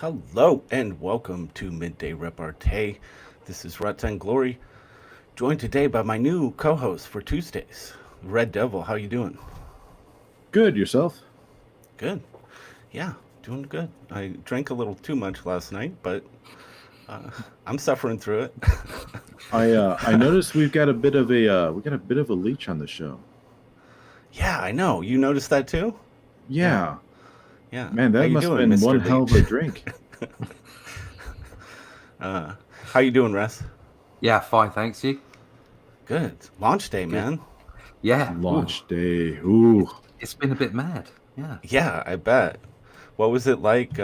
Hello and welcome to Midday Repartee. This is Ruts and Glory, joined today by my new co-host for Tuesdays, Red Devil. How you doing? Good, yourself? Good. Yeah, doing good. I drank a little too much last night, but I'm suffering through it. I noticed we got a bit of a leech on the show. Yeah, I know. You noticed that too? Yeah, Yeah, yeah. man, How that you must have doing, been Mister one hell of Leach? a drink. Uh, how you doing, Russ? Yeah, fine, thanks. You? Good. Launch day, Good. man. Yeah. Ooh, Launch day. Ooh, it's been a bit mad. Yeah. Yeah, I bet. What was it like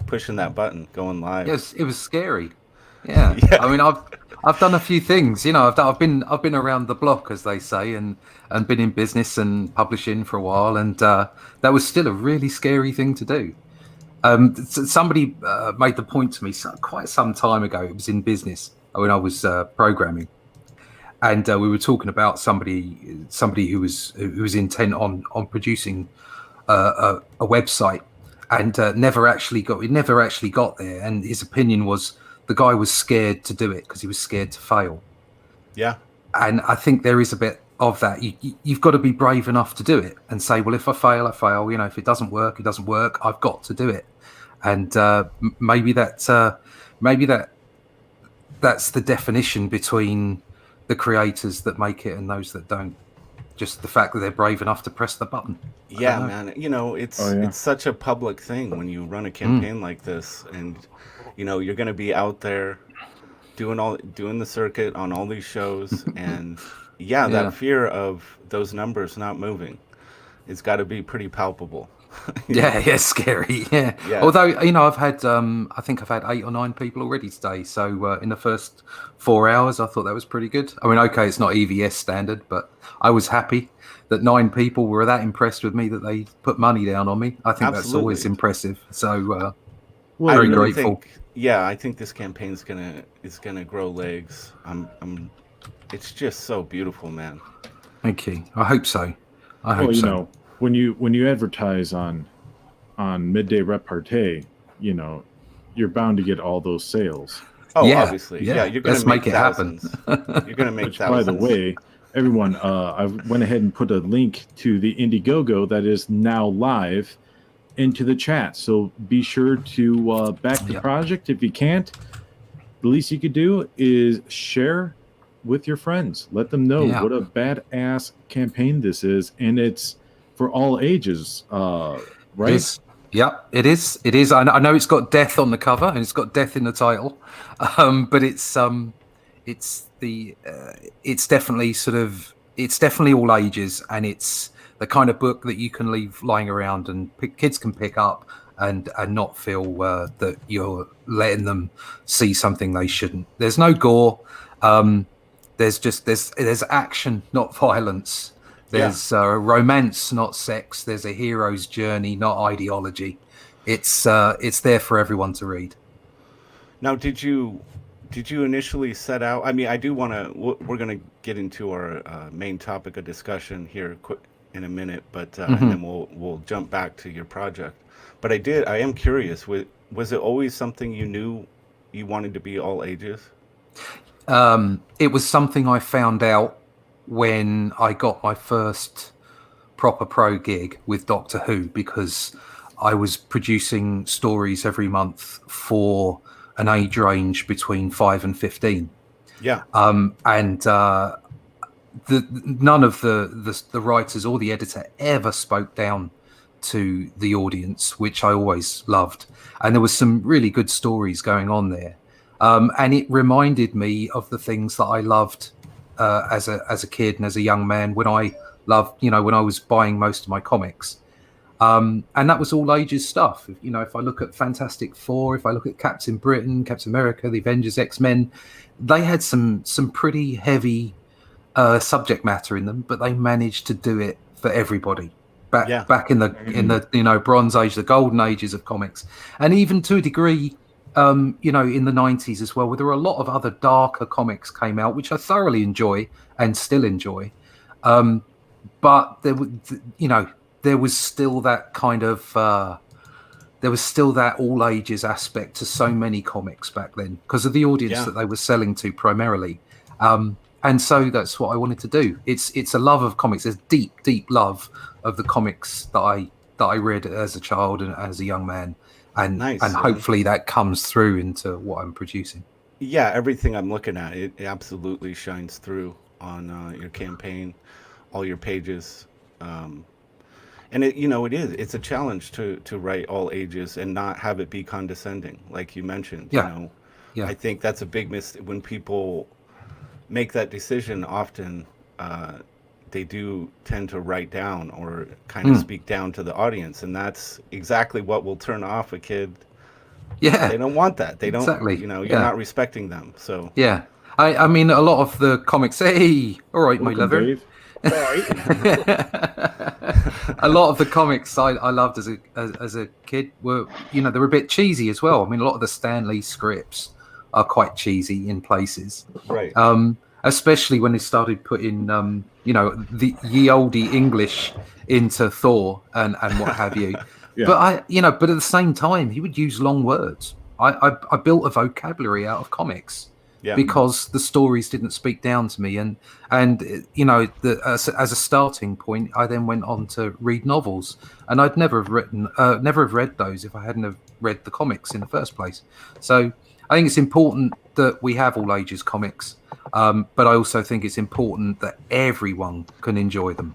pushing that button, going live? It was scary. Yeah. Yeah. I mean, I've done a few things. I've been around the block, as they say, and been in business and publishing for a while, and that was still a really scary thing to do. Somebody made the point to me quite some time ago. It was in business when I was programming, and we were talking about somebody who was intent on producing a website, and never actually got there. And his opinion was the guy was scared to do it because he was scared to fail. Yeah. And I think there is a bit of that. You've got to be brave enough to do it and say, well, if I fail, I fail. If it doesn't work, it doesn't work. I've got to do it. And maybe that's the definition between the creators that make it and those that don't. Just the fact that they're brave enough to press the button. I Yeah, don't know. man. oh yeah. It's such a public thing when you run a campaign like this, and you're going to be out there doing the circuit on all these shows, and yeah, that Yeah. fear of those numbers not moving, it's got to be pretty palpable. you Yeah, know? yeah, scary. Yeah. Yeah, Although, I think I've had 8 or 9 people already today. So in the first 4 hours, I thought that was pretty good. I mean, okay, it's not EVS standard, but I was happy that 9 people were that impressed with me that they put money down on me. I think that's always absolutely. impressive. So Well, I you very really know, grateful. think, yeah, I think this campaign's gonna grow legs. It's just so beautiful, man. Thank you. I hope so. I well, hope so. when you advertise on Midday Repartee, you know, you're bound to get all those sales. Oh, Yeah, obviously, yeah, yeah. you're gonna Let's make make it happen. thousands. You're gonna make Which, by the thousands. way, everyone, I went ahead and put a link to the Indiegogo that is now live into the chat. So be sure to back the Yeah. project. If you can't, the least you could do is share with your friends. Let them know Yeah. what a badass campaign this is, and it's for all ages, It right? is. Yeah, it is. It is. I know it's got death on the cover and it's got death in the title, but it's definitely it's definitely all ages, and it's the kind of book that you can leave lying around and kids can pick up and not feel that you're letting them see something they shouldn't. There's no gore. There's action, not violence. Yeah. There's romance, not sex. There's a hero's journey, not ideology. It's there for everyone to read. Now, did you initially set out? I mean, I do want to. We're going to get into our main topic of discussion here quick in a minute, but and Hmm. then we'll jump back to your project. But I am curious. Was it always something you knew you wanted to be all ages? It was something I found out when I got my first proper pro gig with Doctor Who, because I was producing stories every month for an age range between 5 and 15. Yeah. And none of the writers or the editor ever spoke down to the audience, which I always loved. And there was some really good stories going on there. And it reminded me of the things that I loved as a kid and as a young man when I loved, when I was buying most of my comics. And that was all ages stuff. If I look at Fantastic Four, if I look at Captain Britain, Captain America, the Avengers, X-Men, they had some pretty heavy subject matter in them, but they managed to do it for everybody. Yeah. Back in the Bronze Age, the golden ages of comics, and even to a degree, in the 90s as well, where there were a lot of other darker comics came out, which I thoroughly enjoy and still enjoy. But there was still that kind of there was still that all ages aspect to so many comics back then because of the audience Yeah. that they were selling to primarily. And so that's what I wanted to do. It's a love of comics. There's deep love of the comics that I read as a child and as a young man, and Nice. hopefully that comes through into what I'm producing. Yeah, everything I'm looking at, it absolutely shines through on your campaign, all your pages. And it's a challenge to write all ages and not have it be condescending, like you mentioned. Yeah. Yeah. I think that's a big mistake when people make that decision. Often they do tend to write down or kind of speak down to the audience, and that's exactly what will turn off a kid. Yeah. They don't want that. They don't. Exactly. You're Yeah. not respecting them. So Yeah. I mean, a lot of the comics. Hey, all right, my Welcome, lover. Dave. A lot of the comics I loved as a kid were, they were a bit cheesy as well. I mean, a lot of the Stan Lee scripts are quite cheesy in places. right. Especially when they started putting, the ye olde English into Thor and what have you. Yeah. But but at the same time, he would use long words. I built a vocabulary out of comics. Yeah. Because the stories didn't speak down to me, and as a starting point, I then went on to read novels, and I'd never have read those if I hadn't have read the comics in the first place. So I think it's important that we have all ages comics, but I also think it's important that everyone can enjoy them,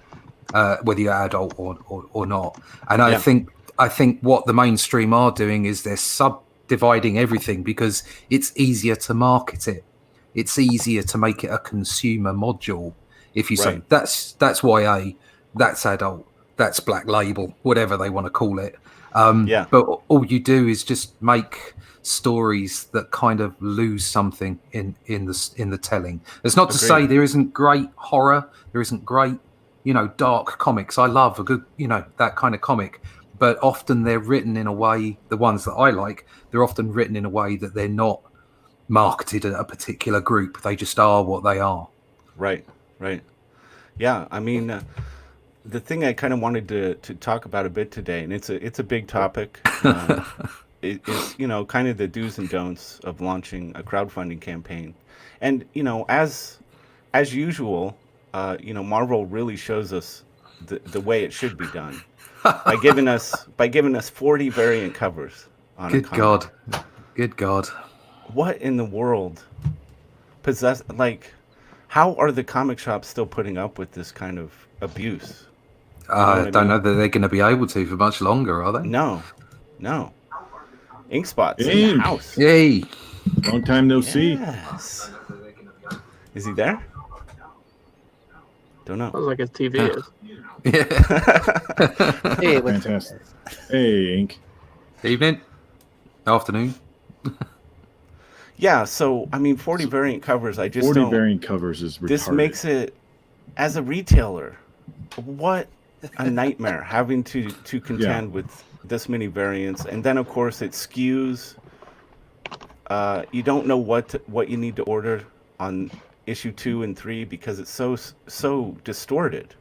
whether you're adult or not. And I think what the mainstream are doing is they're subdividing everything because it's easier to market it. It's easier to make it a consumer module. If you say that's YA, that's adult, that's black label, whatever they want to call it. But all you do is just make stories that kind of lose something in the telling. It's not to say there isn't great horror, there isn't great, dark comics. I love a good, that kind of comic. But often they're written in a way, the ones that I like, they're often written in a way that they're not marketed at a particular group. They just are what they are. Right. Yeah, I mean, the thing I kind of wanted to talk about a bit today, and it's a big topic, is kind of the do's and don'ts of launching a crowdfunding campaign. And as usual, Marvel really shows us the way it should be done. by giving us 40 variant covers on a comic. Good God. What in the world how are the comic shops still putting up with this kind of abuse? I don't know that they're going to be able to for much longer, are they? No. Ink Spot's in the house. Yay. Long time no see. Yes. Is he there? Don't know. Sounds like his TV is. Yeah. Hey, what's Fantastic. Hey, Ink. Evening. Afternoon. Yeah, so 40 variant covers. I just 40 don't. variant covers is retarded. This makes it, as a retailer, what a nightmare having to contend with this many variants, and then of course it skews. You don't know what you need to order on issue 2 and 3 because it's so distorted.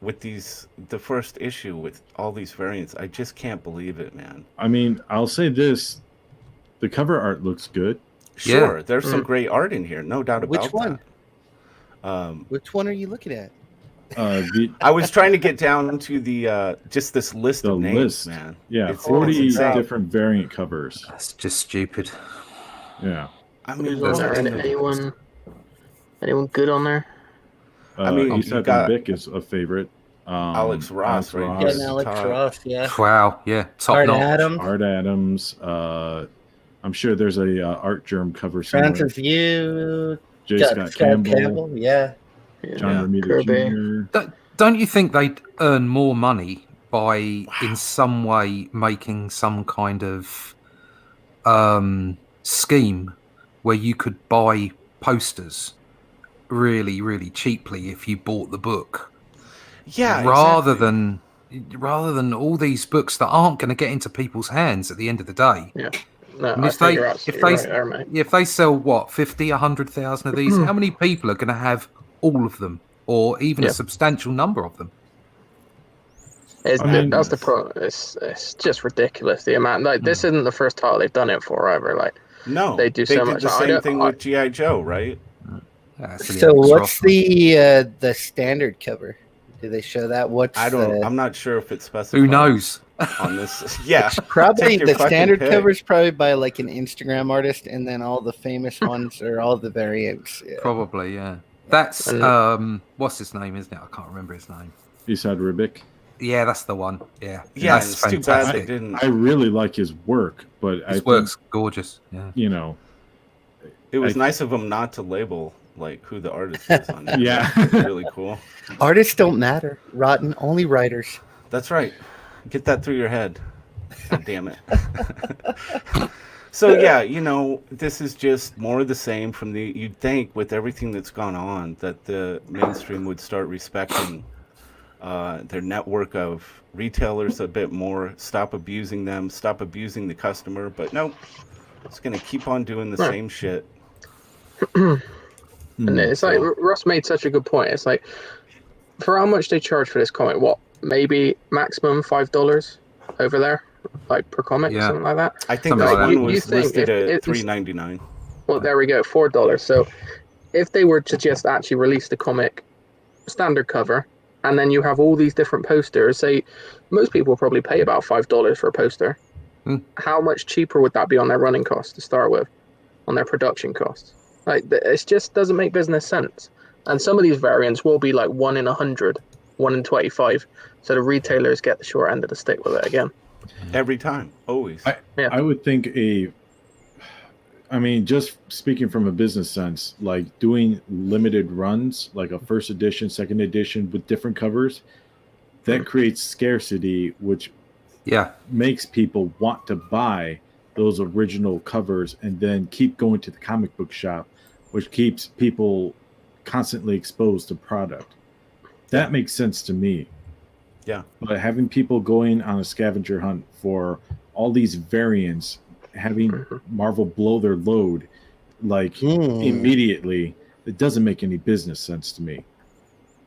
With the first issue with all these variants, I just can't believe it, man. I mean, I'll say this: the cover art looks good. Sure, there's some great art in here, no doubt about Which one? that. Which one are you looking at? I was trying to get down to the just this list of names, man. Yeah, It's 40 insane. different variant covers. That's just stupid. Yeah. I mean, Is there anyone good on there? Captain got Vic is a favorite. Alex Ross, right? Yeah, Yes, Alex Todd. Ross, yeah. Wow. Yeah. Top Art notch. Adams, Art Adams. I'm sure there's a Art Germ cover somewhere. Francis Yu, J. Scott Campbell, yeah. John Romita Kirby. Jr. Don't you think they'd earn more money by in some way making some kind of scheme where you could buy posters really, really cheaply if you bought the book? Yeah, rather exactly. than all these books that aren't going to get into people's hands at the end of the day. Yeah. No, And I if they figure out. if You're they right, Iron Man. if they sell what 50, 100,000 of these, how many people are going to have all of them, or even Yeah. a substantial number of them? I mean, That's the problem. It's just ridiculous the amount. Like this isn't the first title they've done it for either. Like No, they do so did much. the I same don't. thing with GI Joe, right? That's the So Alex what's Ross one. the standard cover? Do they show that? What's I don't. the I'm not sure if it's specified. Who knows? On this? Yeah, probably take your the fucking standard pick. cover is probably by like an Instagram artist, and then all the famous ones are all the variants. Yeah. Probably, yeah. That's And- what's his name, isn't it? I can't remember his name. Isad Ribic. Yeah, that's the one. Yeah, Yeah, and that's it's too bad they fantastic. didn't. I really like his work, but I His think, work's gorgeous. Yeah. you know, It was I- nice of them not to label like who the artist is on it. Yeah. It's really cool. Artists don't matter. Rotten, only writers. That's right. Get that through your head. God damn it. So yeah, this is just more of the same from the. You'd think with everything that's gone on that the mainstream would start respecting their network of retailers a bit more. Stop abusing them. Stop abusing the customer. But no, it's gonna keep on doing the same shit. And it's like Ross made such a good point. It's like for how much they charge for this comic, what maybe maximum $5 over there, like per comic, Yeah. something like that. I think Something that like one that. You was think listed if at it's- $3.99. Well, there we go, $4. So if they were to just actually release the comic standard cover, and then you have all these different posters, say most people will probably pay about $5 for a poster. How much cheaper would that be on their running costs to start with, on their production costs? Like it just doesn't make business sense. And some of these variants will be like 1 in 100, 1 in 25. So the retailers get the short end of the stick with it again. Every time, always. I would think I mean, just speaking from a business sense, like doing limited runs, like a first edition, second edition with different covers, that creates scarcity, which makes people want to buy those original covers and then keep going to the comic book shop, which keeps people constantly exposed to product. That makes sense to me. Yeah. But having people going on a scavenger hunt for all these variants, having Marvel blow their load like immediately, it doesn't make any business sense to me.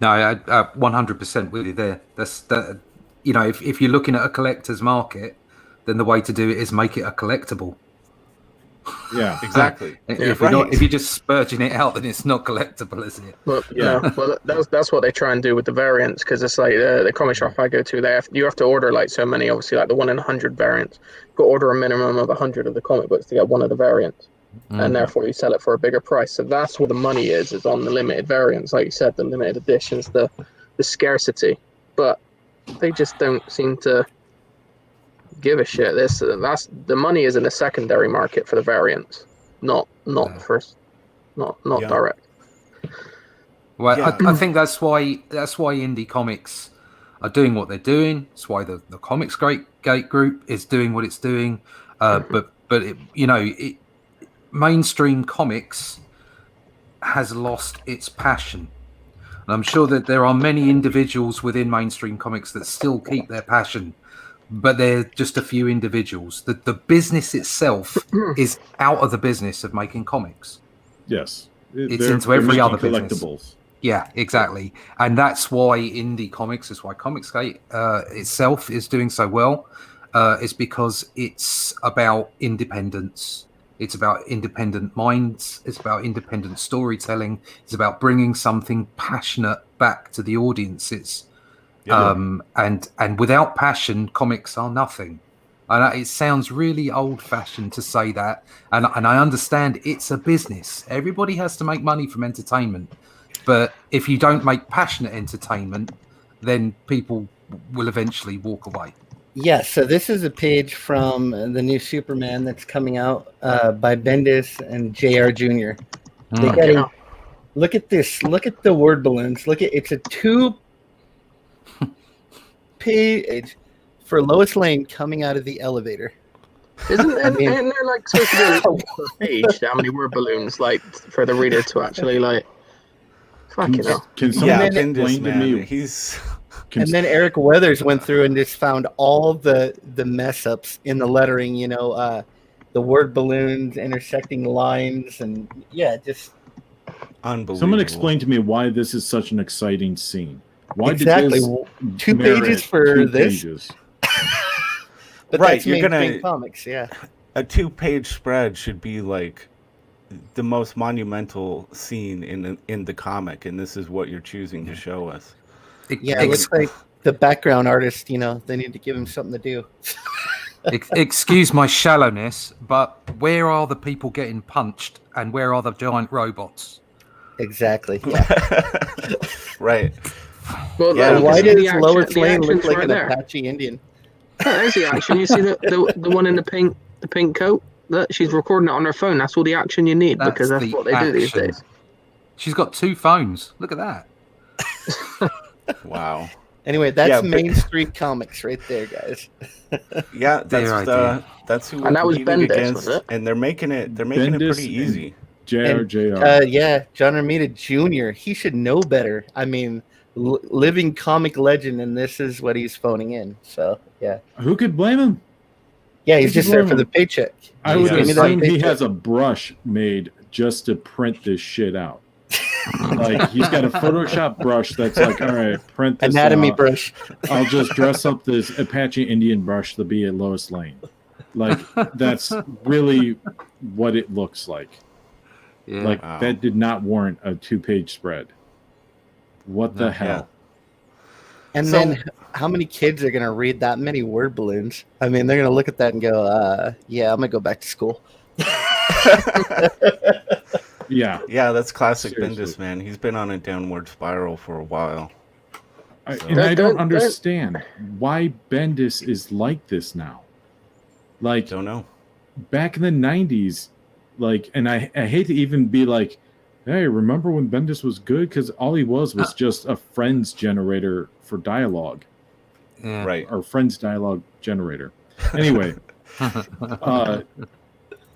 No, I 100% with you there. That's that. If you're looking at a collector's market, then the way to do it is make it a collectible. Yeah, exactly. If you're just spurging it out, then it's not collectible, is it? Well, well, that's what they try and do with the variants, because it's like the comic shop I go to, you have to order like so many, obviously like the 1 in 100 variants. You got to order a minimum of 100 of the comic books to get one of the variants, and therefore you sell it for a bigger price. So that's where the money is on the limited variants, like you said, the limited editions, the scarcity. But they just don't seem to give a shit. That's the money is in the secondary market for the variants, not first, not direct. Well, Yeah. I think that's why indie comics are doing what they're doing. That's why the ComicsGate group is doing what it's doing. But mainstream comics has lost its passion. And I'm sure that there are many individuals within mainstream comics that still keep their passion, but they're just a few individuals. The business itself is out of the business of making comics. Yes. It's into every other collectibles. business. Yeah, exactly. And that's why indie comics, is why ComicsGate itself is doing so well, is because it's about independence. It's about independent minds. It's about independent storytelling. It's about bringing something passionate back to the audiences. And without passion, comics are nothing. And it sounds really old-fashioned to say that. And I understand it's a business. Everybody has to make money from entertainment. But if you don't make passionate entertainment, then people will eventually walk away. Yeah, so this is a page from the new Superman that's coming out by Bendis and JR Jr. Look at this. Look at the word balloons. It's a 2-page for Lois Lane coming out of the elevator. Isn't there like supposed to be a page how many word balloons like for the reader to actually like? Fucking hell. Can someone Bendis, explain to me? He's And then Eric Weathers went through and just found all the mess ups in the lettering, the word balloons intersecting lines, and just unbelievable. Someone explain to me why this is such an exciting scene. Why Exactly. did Well, this 2 merit pages for 2 this? pages? But Right, that's you're gonna- mainstream comics, yeah. A 2-page spread should be like the most monumental scene in the comic, and this is what you're choosing to show us. Yeah, it looks like the background artist, they need to give him something to do. Excuse my shallowness, but where are the people getting punched and where are the giant robots? Exactly. Yeah. Right. Well, Yeah. you can Why see does Lois the Lane look action's like right an there. Apache Indian? Yeah, there's the action. You see the one in the pink coat? That she's recording it on her phone. That's all the action you need because that's the what they do these action. days. She's got 2 phones. Look at that. Wow. Anyway, that's Yeah, but- mainstream comics right there, guys. Yeah, Dear that's who we're And that was competing Bendis, against, was it? and they're making it pretty Bendis easy. JR. Yeah, John Romita Jr. He should know better. I mean, living comic legend, and this is what he's phoning in. So, yeah. Who could blame him? Yeah, he's Who could just there blame for the him? paycheck. I He's would giving me assume that he paycheck. has a brush made just to print this shit out. Like he's got a Photoshop brush that's like, all right, print this Anatomy out. brush. I'll just dress up this Apache Indian brush to be a Lois Lane. Like that's really what it looks like. Yeah. Like Wow. that did not warrant a 2-page spread. What the hell? And So- then how many kids are going to read that many word balloons? I mean, they're going to look at that and go, yeah, I'm going to go back to school. Yeah. Yeah, that's classic Seriously. Bendis, man. He's been on a downward spiral for a while. And I don't Don't- understand why Bendis is like this now. Like Don't know. back in the 90s, like, and I hate to even be like, hey, remember when Bendis was good? Because all he was just a friends generator for dialogue, Yeah. Right. or friends dialogue generator. Anyway,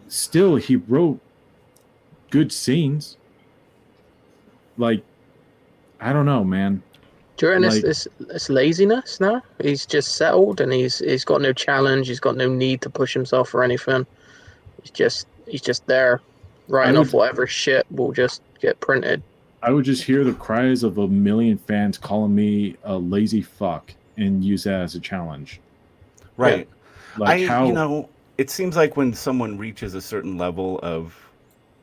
still he wrote good scenes. Like, I don't know, man. During Like- this laziness now, he's just settled and he's got no challenge. He's got no need to push himself or anything. He's just there, writing I off would- whatever shit will just get printed. I would just hear the cries of a million fans calling me a lazy fuck and use that as a challenge. Right. Like It seems like when someone reaches a certain level of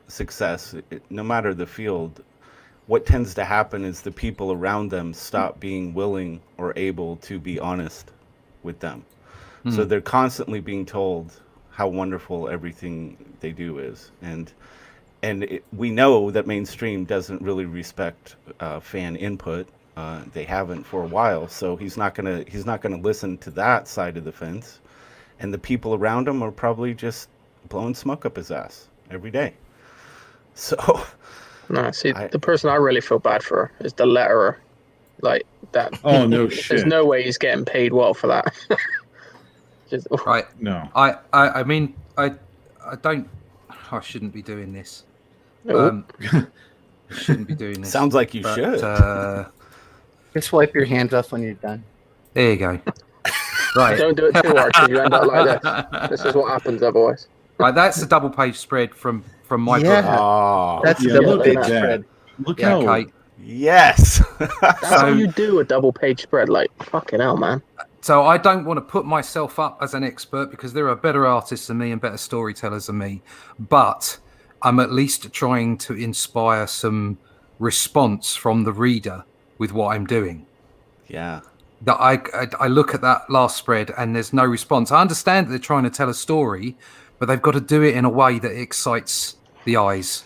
success, no matter the field, what tends to happen is the people around them stop being willing or able to be honest with them. So they're constantly being told how wonderful everything they do is, and we know that mainstream doesn't really respect fan input. They haven't for a while, so he's not gonna listen to that side of the fence. And the people around him are probably just blowing smoke up his ass every day. So, No, see, the person I really feel bad for is the letterer. Like that. Oh, no There's shit. no way he's getting paid well for that. Just, Right. no. I mean, I don't. I shouldn't be doing this. oh, Shouldn't be doing this. sounds like you but, should. Just wipe your hands off when you're done. There you go. Right. don't do it too hard because you end up like this. This is what happens otherwise. Right. That's a double page spread from my Yeah. book. Oh, That's Yeah, a double look page at that. spread. Look Yeah, how okay. yes. That's how So- you do a double page spread. Like fucking hell, man. So I don't want to put myself up as an expert because there are better artists than me and better storytellers than me, but I'm at least trying to inspire some response from the reader with what I'm doing. Yeah. That I look at that last spread and there's no response. I understand that they're trying to tell a story, but they've got to do it in a way that excites the eyes.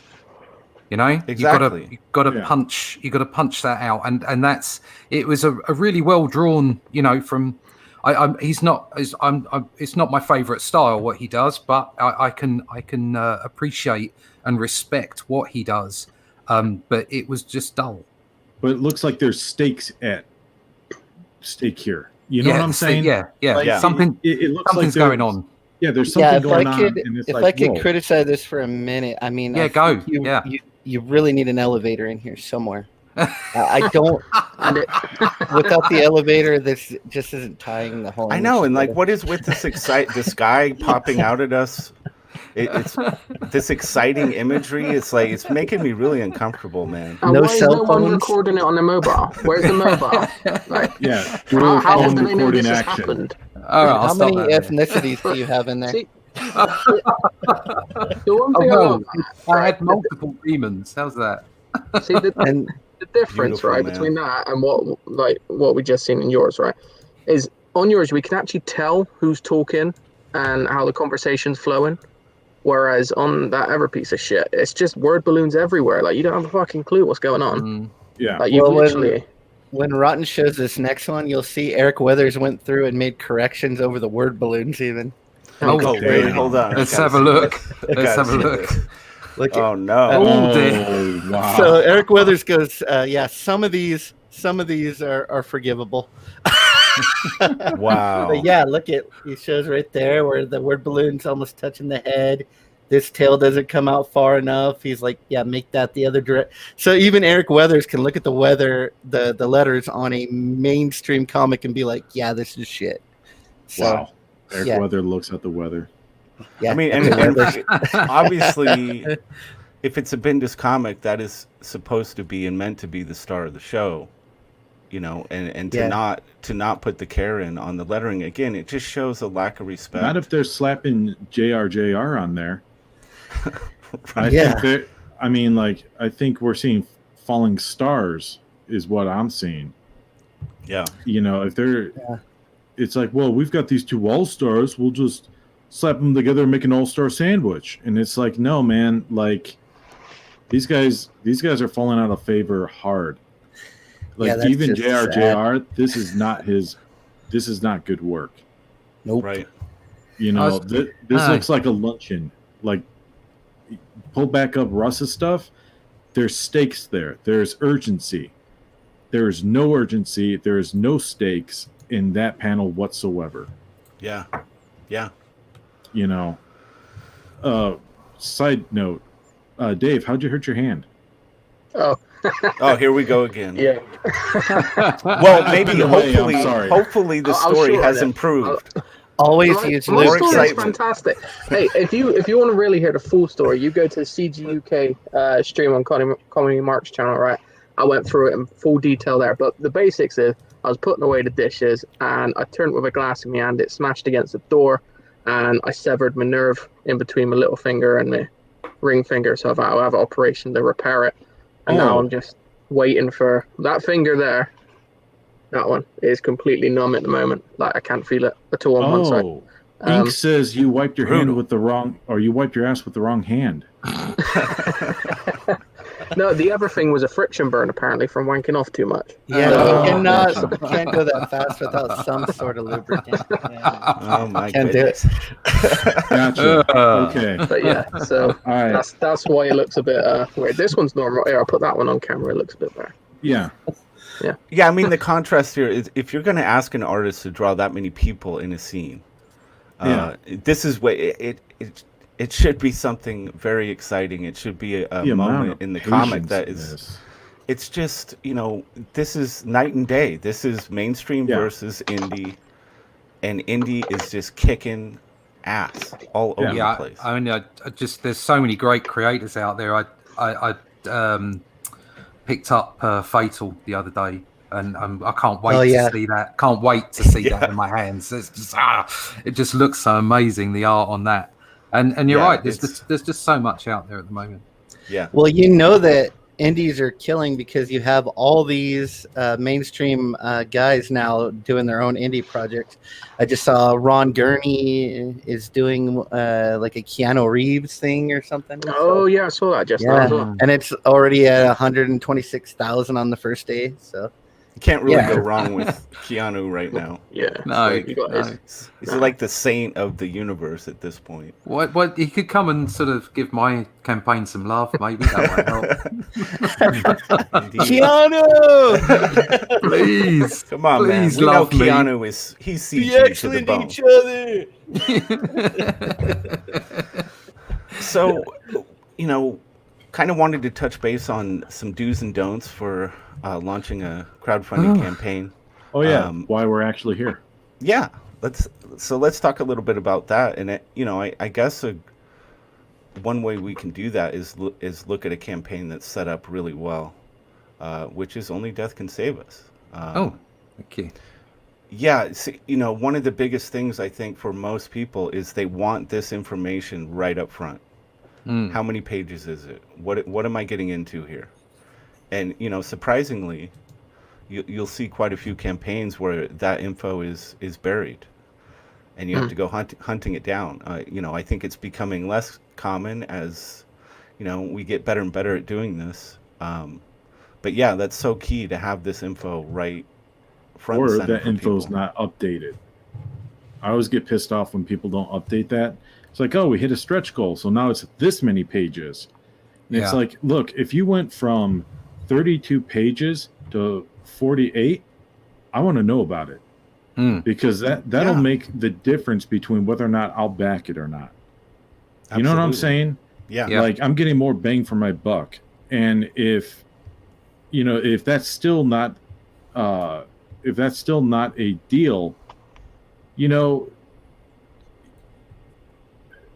You know, Exactly. You've got to Yeah. punch. You got to punch that out, and that's it. Was a really well drawn. You know, from it's not my favorite style what he does, but I can appreciate and respect what he does. But it was just dull. but it looks like there's stakes at stake here. You know yeah, what I'm saying? Yeah. Like, Yeah. Something It looks something's like going on. Yeah, there's something Yeah, if going I on. could, And it's if like, I could whoa. criticize this for a minute, I mean, Yeah, I go. think Yeah. you really need an elevator in here somewhere. I don't. And it, Without the elevator, this just isn't tying the whole. I know, and like, together. what is with this this guy popping out at us It's this exciting imagery. It's like it's making me really uncomfortable, man. And No why is cell no one phones? recording it on the mobile? Where's the mobile? Like, Yeah, how phone do they know recording this has action. happened? All right, I'll How stop many that there. ethnicities do you have in there? See, the one Oh, thing I well, love, I right, had multiple demons. How's that? see the And difference, Beautiful, right, man. between that and what we just seen in yours, right, is on yours we can actually tell who's talking and how the conversation's flowing. Whereas on that other piece of shit, it's just word balloons everywhere. Like you don't have a fucking clue what's going on. Mm. Yeah, Like you Well, literally. when Rotten shows this next one, you'll see Eric Weathers went through and made corrections over the word balloons even. Oh, Oh, damn. wait, hold on. Let's I gotta have a see look. this. I Let's gotta have a see look. this. Look Oh at, no! Oh, dear. Oh wow! So Eric Weathers goes, yeah, some of these are forgivable. Wow. But yeah, look at he shows right there where the word balloon's almost touching the head. This tail doesn't come out far enough. He's like, yeah, make that the other direct. So even Eric Weathers can look at the letters on a mainstream comic and be like, yeah, this is shit. So, Wow. Eric yeah. Weather looks at the weather. Yeah, I mean, that's and Weathers. obviously, if it's a Bendis comic, that is supposed to be and meant to be the star of the show, you know, and to Yeah. not put the care in on the lettering again, it just shows a lack of respect. Not if they're slapping JRJR on there. I Yeah. think that. I mean, like, I think we're seeing falling stars is what I'm seeing. Yeah, You know, if they're, Yeah. it's like, well, we've got these two all stars. We'll just slap them together and make an all-star sandwich. And it's like, no, man. Like, these guys are falling out of favor hard. Like, Yeah, that's even just JRJR, this is not good work. Nope. right. You know, That's- this Aye. looks like a luncheon. Like, pull back up Russ's stuff. There's stakes there. There's urgency. There is no urgency. There is no stakes in that panel whatsoever. Yeah, yeah. You know. Side note, Dave, how'd you hurt your hand? Oh, Oh, here we go again. yeah. Well, maybe been away, I'm hopefully, sorry. the I'm story sure has of it. improved. Always My use More lube. story is excitement. fantastic. Hey, if you want to really hear the full story, you go to the CG UK stream on Comedy Mark's channel, right? I went through it in full detail there, but the basics is I was putting away the dishes and I turned with a glass in my hand. It smashed against the door and I severed my nerve in between my little finger and my ring finger. So I'll have an operation to repair it. And now Oh. I'm just waiting for that finger there. That one is completely numb at the moment. Like I can't feel it at all on one side. Oh, Um, Ink says you wiped your brutal. hand with the wrong, or you wiped your ass with the wrong hand. No, the other thing was a friction burn apparently from wanking off too much. Yeah, Oh, you cannot gotcha. can't go that fast without some sort of lubricant. Yeah. Oh my Can't do goodness. Gotcha. Uh. Okay. But yeah, so All right. that's why it looks a bit weird. This one's normal. Here, I'll put that one on camera. It looks a bit better. Yeah. Yeah, I mean the contrast here is if you're going to ask an artist to draw that many people in a scene, this is what it should be something very exciting. It should be a The amount moment of in the comic patience that in is. this. It's just this is night and day. This is mainstream Yeah. versus indie, and indie is just kicking ass all over the Yeah, place. I mean, I just there's so many great creators out there. I picked up Fatal the other day, and I can't wait Oh, yeah. to see that. Can't wait to see Yeah. that in my hands. It's just it just looks so amazing, the art on that. And you're Yeah, right. it's- There's just so much out there at the moment. Yeah, Well, you know that indies are killing because you have all these mainstream guys now doing their own indie projects. I just saw Ron Gurney is doing like a Keanu Reeves thing or something. Oh yeah, I saw that just now Yeah. as well. And it's already at 126,000 on the first day. So you can't really Yeah. go wrong with Keanu right now. Yeah. No, So you got his- no. He's like the saint of the universe at this point. What he could come and sort of give my campaign some love, maybe that might help. Indeed. Keanu, Please. Come on, man. Please We know love me. Keanu is he's CG be to the excellent bone. each other. So, kind of wanted to touch base on some do's and don'ts for launching a crowdfunding campaign. Oh yeah. Um, Why we're actually here. Yeah, let's talk a little bit about that. And I guess one way we can do that is look at a campaign that's set up really well, which is Only Death Can Save Us. Oh, okay. Yeah, see, one of the biggest things I think for most people is they want this information right up front. Mm. How many pages is it? What am I getting into here? And surprisingly, you'll see quite a few campaigns where that info is buried, and you have to go hunting it down. I think it's becoming less common as we get better and better at doing this. But yeah, that's so key to have this info right front and Or center that for info's people. not updated. I always get pissed off when people don't update that. It's like, oh, we hit a stretch goal, so now it's this many pages. And it's Yeah. like, look, if you went from 32 pages to 48, I want to know about it, because that'll make the difference between whether or not I'll back it or not. You know what I'm Absolutely. saying? Yeah. Yeah. Like, I'm getting more bang for my buck. And if that's still not a deal,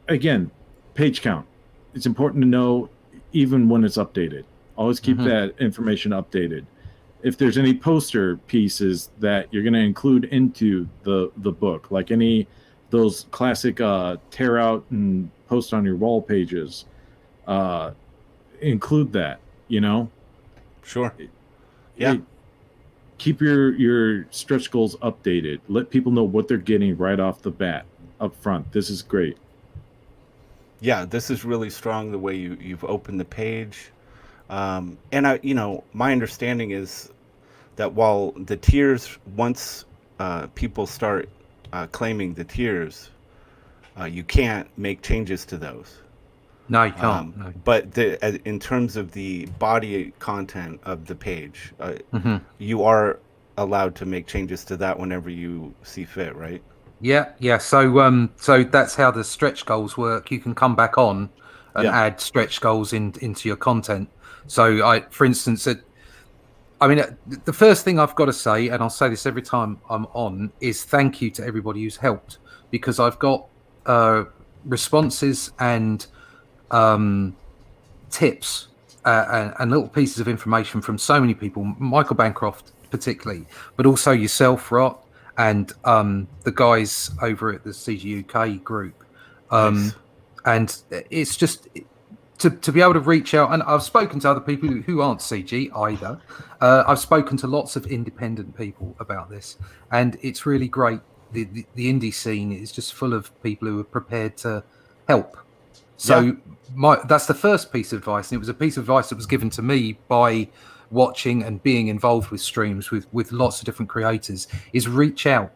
again, page count. It's important to know even when it's updated. Always keep that information updated. If there's any poster pieces that you're going to include into the book, like those classic tear out and post on your wall pages, include that. Sure. Yeah. Keep your stretch goals updated. Let people know what they're getting right off the bat up front. This is great. Yeah, this is really strong the way you've opened the page. And my understanding is that while the tiers, once people start claiming the tiers, you can't make changes to those. No, you can't. No. But in terms of the body content of the page, you are allowed to make changes to that whenever you see fit, right? Yeah. So that's how the stretch goals work. You can come back on and add stretch goals into your content. So for instance, the first thing I've got to say, and I'll say this every time I'm on, is thank you to everybody who's helped, because I've got responses and tips and little pieces of information from so many people, Michael Bancroft particularly, but also yourself, Rot, and the guys over at the CG UK group. Nice. And it's just to be able to reach out, and I've spoken to other people who aren't CG either. I've spoken to lots of independent people about this, and it's really great. The indie scene is just full of people who are prepared to help. So that's the first piece of advice, and it was a piece of advice that was given to me by watching and being involved with streams with lots of different creators, is reach out.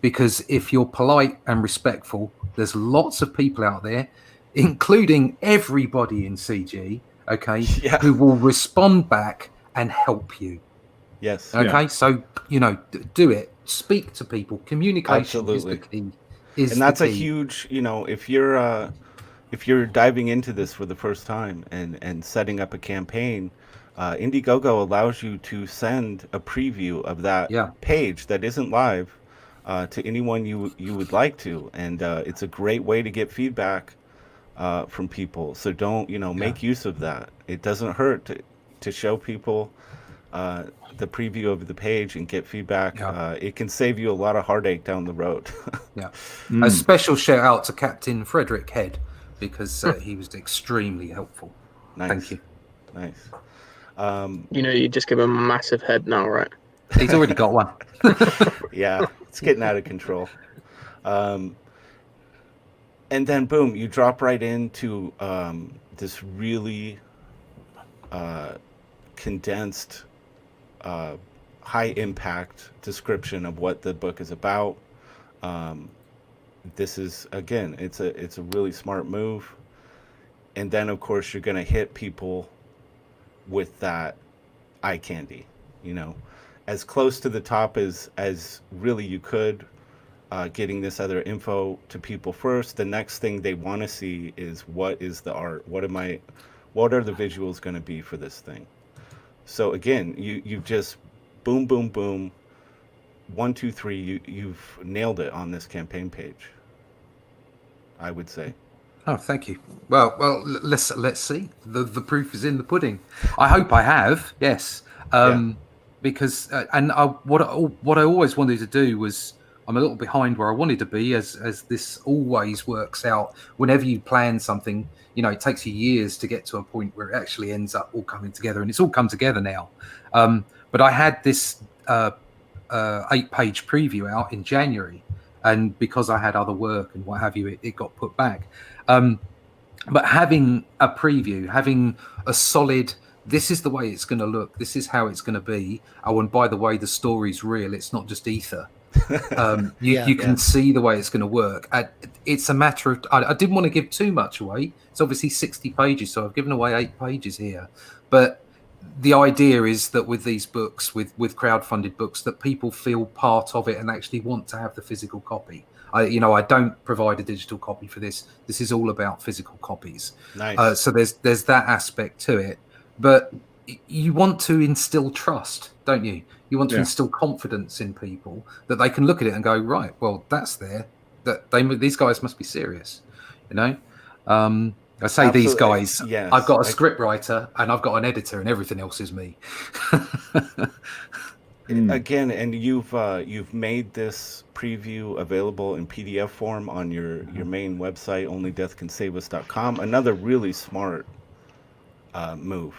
Because if you're polite and respectful, there's lots of people out there, including everybody in CG, who will respond back and help you. Yes. Okay, so do it. Speak to people. Communication Absolutely. is the key. And that's a huge, if you're diving into this for the first time and setting up a campaign, Indiegogo allows you to send a preview of that page that isn't live to anyone you would like to, and it's a great way to get feedback from people. So don't make use of that. It doesn't hurt to show people the preview of the page and get feedback. It can save you a lot of heartache down the road. A special shout out to Captain Frederick Head, because he was extremely helpful. Nice. Thank you. Nice. You just give him a massive head now, right? He's already got one. Yeah, it's getting out of control. And then boom, you drop right into this really condensed, high impact description of what the book is about. This is, again, it's a really smart move. And then of course you're going to hit people with that eye candy, as close to the top as really you could, getting this other info to people first. The next thing they want to see is, what is the art? What are the visuals going to be for this thing? So again, you've just boom, boom, boom, 1, 2, 3. You've nailed it on this campaign page, I would say. Oh, thank you. Well, let's see. The proof is in the pudding. I hope I have. Yes. Because what I always wanted to do was, I'm a little behind where I wanted to be, as this always works out. Whenever you plan something, it takes you years to get to a point where it actually ends up all coming together, and it's all come together now. But I had this 8-page preview out in January, and because I had other work and what have you, it got put back. But having a preview, having a solid, this is the way it's going to look, this is how it's going to be. Oh, and by the way, the story's real. It's not just ether. You can see the way it's going to work. It's a matter of, I didn't want to give too much away. It's obviously 60 pages, so I've given away 8 pages here. But the idea is that with these books, with crowdfunded books, that people feel part of it and actually want to have the physical copy. I don't provide a digital copy for this. This is all about physical copies. Nice. So there's that aspect to it. But you want to instill trust, don't you? You want to instill confidence in people that they can look at it and go, right, well, that's there. That these guys must be serious, I say Absolutely. These guys. Yes. I've got a script writer and I've got an editor, and everything else is me. Again, and you've made this preview available in PDF form on your main website, onlydeathcansaveus.com. Another really smart move,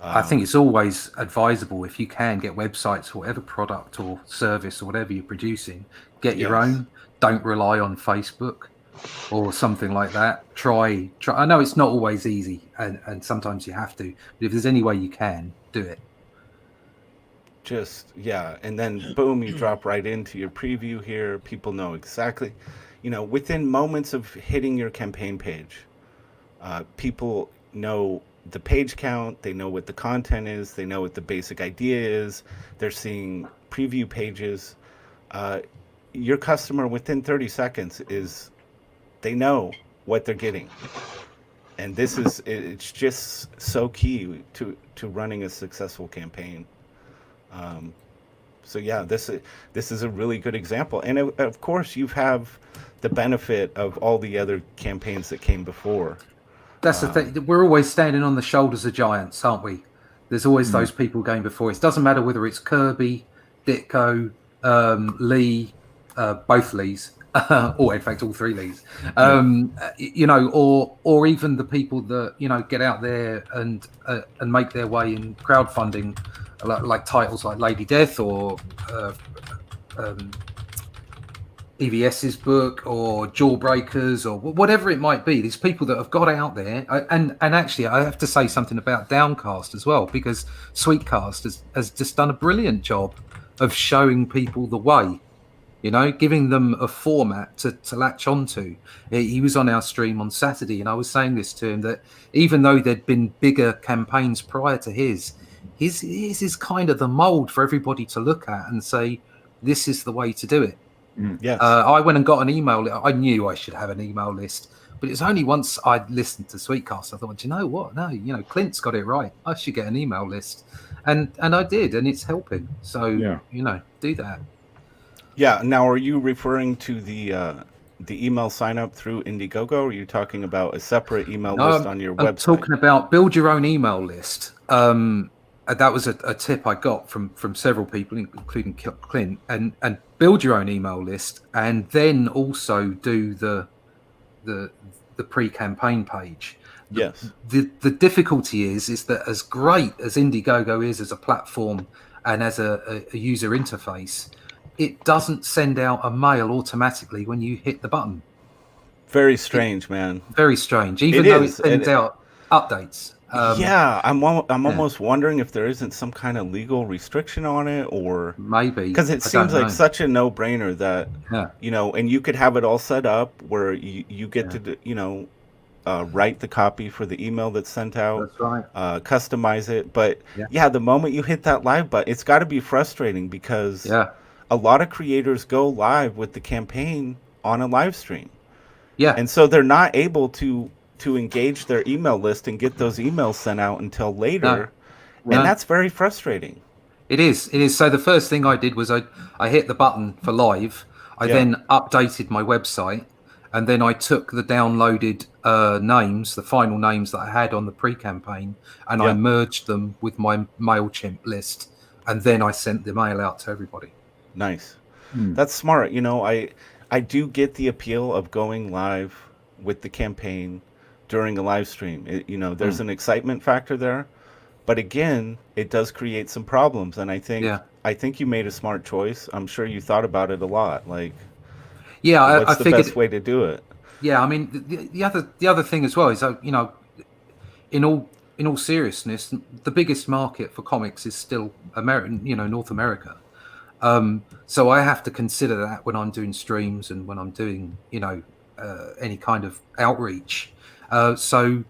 I think it's always advisable, if you can, get websites for whatever product or service or whatever you're producing, get your own. Don't rely on Facebook or something like that. Try. I know it's not always easy, and sometimes you have to, but if there's any way you can, do it. And then boom, you drop right into your preview here. People know exactly, within moments of hitting your campaign page, people know the page count, they know what the content is, they know what the basic idea is, they're seeing preview pages. Your customer within 30 seconds they know what they're getting. And it's just so key to running a successful campaign. This is a really good example. And of course you have the benefit of all the other campaigns that came before. That's the thing. We're always standing on the shoulders of giants, aren't we? There's always those people going before us. It doesn't matter whether it's Kirby, Ditko, Lee, both Lees, or in fact all 3 Lees, or even the people that get out there and make their way in crowdfunding, like titles like Lady Death or EVS's book or Jawbreakers or whatever it might be. These people that have got out there, and actually I have to say something about Downcast as well, because Sweetcast has just done a brilliant job of showing people the way, giving them a format to latch onto. He was on our stream on Saturday, and I was saying this to him, that even though there'd been bigger campaigns prior to his is kind of the mold for everybody to look at and say, this is the way to do it. Yes. I went and got an email. I knew I should have an email list, but it's only once I'd listened to Sweetcast I thought, do you know what? No, Clint's got it right. I should get an email list, and I did, and it's helping. So do that. Yeah. Now, are you referring to the email sign up through Indiegogo, or are you talking about a separate email list on your website? I'm talking about build your own email list. That was a tip I got from several people, including Clint, and build your own email list, and then also do the pre-campaign page. Yes. The difficulty is that as great as Indiegogo is as a platform and as a user interface, it doesn't send out a mail automatically when you hit the button. Very strange, man. Very strange, even though it sends out updates. I'm almost wondering if there isn't some kind of legal restriction on it, or maybe, because it seems like such a no-brainer that and you could have it all set up where you get to write the copy for the email that's sent out. That's right. Customize it, but the moment you hit that live button, it's got to be frustrating, because a lot of creators go live with the campaign on a live stream, and so they're not able to engage their email list and get those emails sent out until later. And that's very frustrating. It is. So the first thing I did was I hit the button for live. I then updated my website, and then I took the downloaded names, the final names that I had on the pre-campaign, and I merged them with my MailChimp list, and then I sent the mail out to everybody. Nice. That's smart. I do get the appeal of going live with the campaign during a live stream. There's an excitement factor there, but again, it does create some problems. And I think you made a smart choice. I'm sure you thought about it a lot. Like, what's I the figured, best way to do it? Yeah, I mean, the other thing as well is, in all seriousness, the biggest market for comics is still American, North America. So I have to consider that when I'm doing streams and when I'm doing, any kind of outreach. So